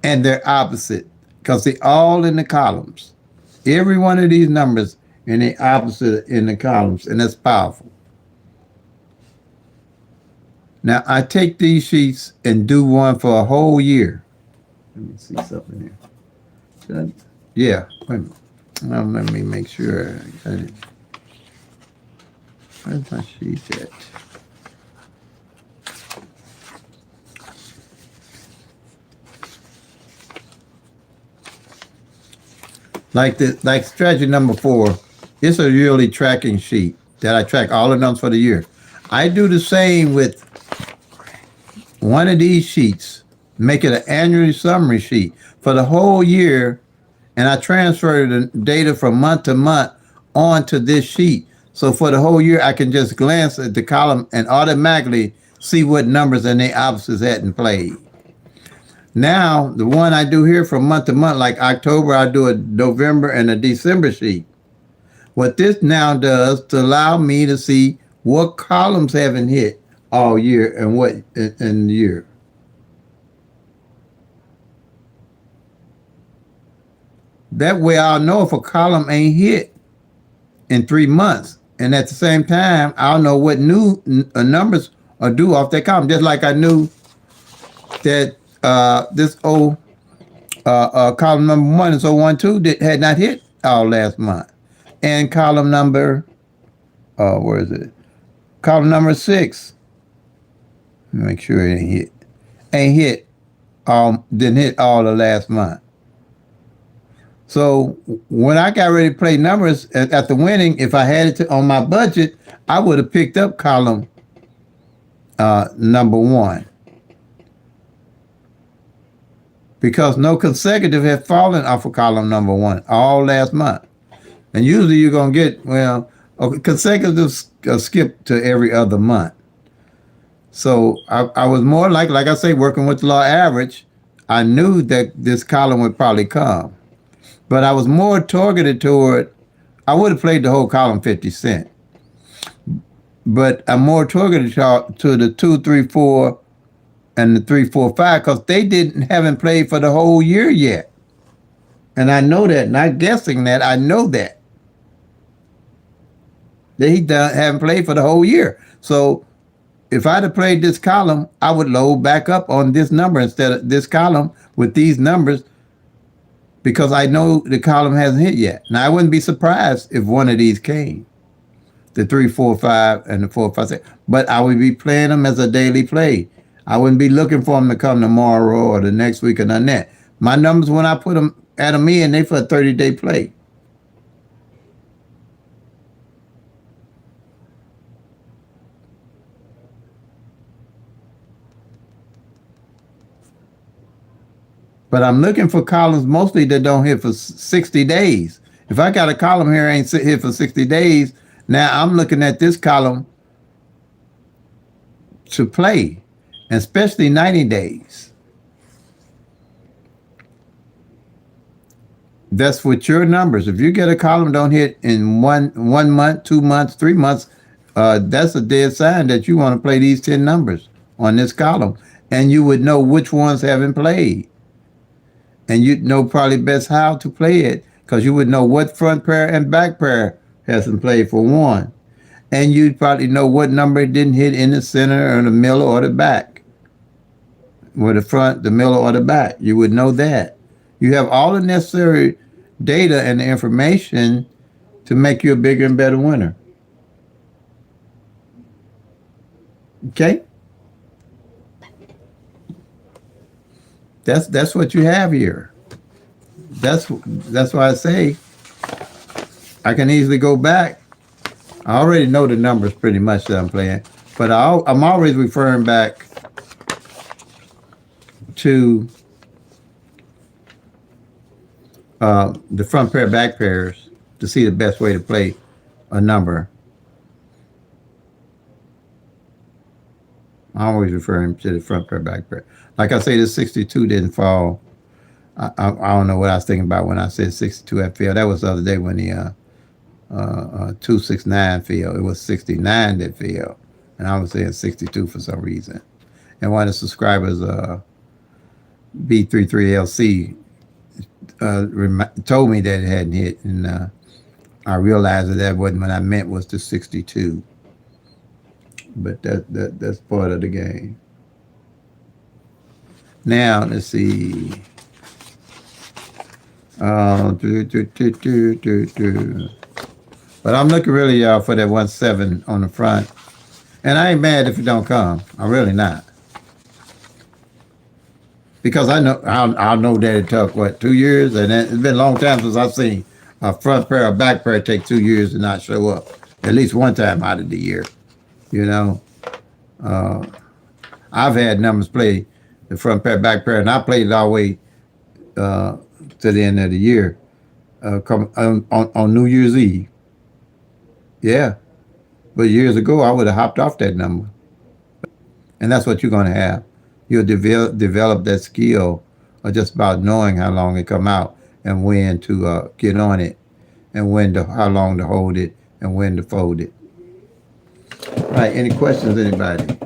and they're opposite because they're all in the columns. Every one of these numbers in the opposite in the columns, and that's powerful. Now, I take these sheets and do one for a whole year. Let me see something here. Yeah, wait a minute. Let me make sure I got it. Where's my sheet at? Like strategy number 4, it's a yearly tracking sheet that I track all the numbers for the year. I do the same with one of these sheets, make it an annual summary sheet for the whole year, and I transfer the data from month to month onto this sheet. So for the whole year, I can just glance at the column and automatically see what numbers and their opposites hadn't played. Now, the one I do here from month to month, like October, I do a November and a December sheet. What this now does to allow me to see what columns haven't hit all year and what in the year. That way I'll know if a column ain't hit in 3 months. And at the same time, I'll know what new numbers are due off that column. Just like I knew that this column number 1 is 012 that had not hit all last month. And column number, where is it? Column number 6. Make sure it ain't hit. Ain't hit didn't hit all the last month. So when I got ready to play numbers at the winning, if I had it on my budget, I would have picked up column number 1. Because no consecutive had fallen off of column number 1 all last month. And usually you're going to get, consecutive skip to every other month. So I was more like I say, working with the law average. I knew that this column would probably come, but I was more targeted toward. I would have played the whole column 50 cents, but I'm more targeted to the 2, 3, 4, and the 3, 4, 5 because they haven't played for the whole year yet, and I know that. Not guessing that, I know that haven't played for the whole year. So if I'd have played this column, I would load back up on this number instead of this column with these numbers because I know the column hasn't hit yet. Now I wouldn't be surprised if one of these came, the 3, 4, 5, and the 4, 5, 6. But I would be playing them as a daily play. I wouldn't be looking for them to come tomorrow or the next week or none of that. My numbers when I put them at them in, they for a 30-day play. But I'm looking for columns mostly that don't hit for 60 days. If I got a column here ain't hit for 60 days, now I'm looking at this column to play, especially 90 days. That's with your numbers. If you get a column don't hit in one month, 2 months, 3 months, that's a dead sign that you want to play these 10 numbers on this column, and you would know which ones haven't played, and you'd know probably best how to play it because you would know what front pair and back pair hasn't played for one, and you'd probably know what number didn't hit in the center or the middle or the back, or the front, the middle, or the back. You would know that. You have all the necessary data and the information to make you a bigger and better winner. Okay, that's what you have here. That's why I say I can easily go back. I already know the numbers pretty much that I'm playing, but I'm always referring back to the front pair, back pairs to see the best way to play a number. I'm always referring to the front pair, back pair. Like I say, this 62 didn't fall. I don't know what I was thinking about when I said 62 had failed. That was the other day when the 269 failed. It was 69 that failed, and I was saying 62 for some reason. And one of the subscribers, B33LC, told me that it hadn't hit, and I realized that wasn't what I meant was the 62. But that's part of the game. Now let's see. But I'm looking really, y'all, for that 1-7 on the front, and I ain't mad if it don't come. I'm really not, because I'll know that it took what 2 years, and it's been a long time since I've seen a front pair or back pair take 2 years to not show up at least one time out of the year. You know, I've had numbers play the front pair, back pair, and I played it all the way to the end of the year, on New Year's Eve. Yeah, but years ago I would have hopped off that number, and that's what you're going to have. You'll develop that skill of just about knowing how long it come out and when to get on it, and how long to hold it and when to fold it. All right, any questions, anybody?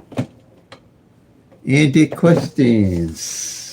Any questions?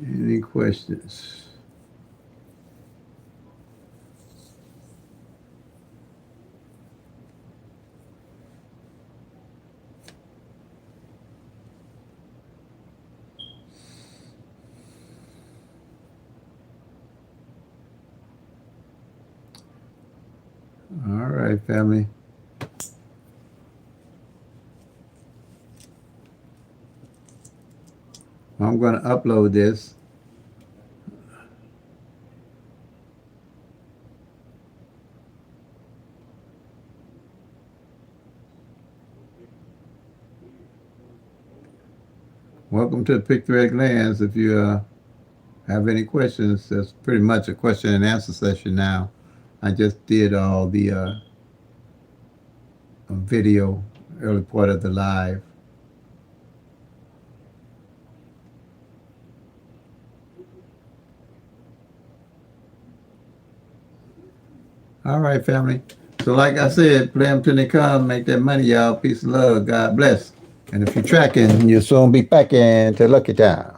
Any questions? right, family. I'm going to upload this. Welcome to the PICK-3 Lands. If you have any questions, that's pretty much a question and answer session now. I just did all the video, early part of the live. All right, family. So like I said, play them till they come, make that money, y'all. Peace and love. God bless. And if you're tracking, you'll soon be packing to Lucky Town.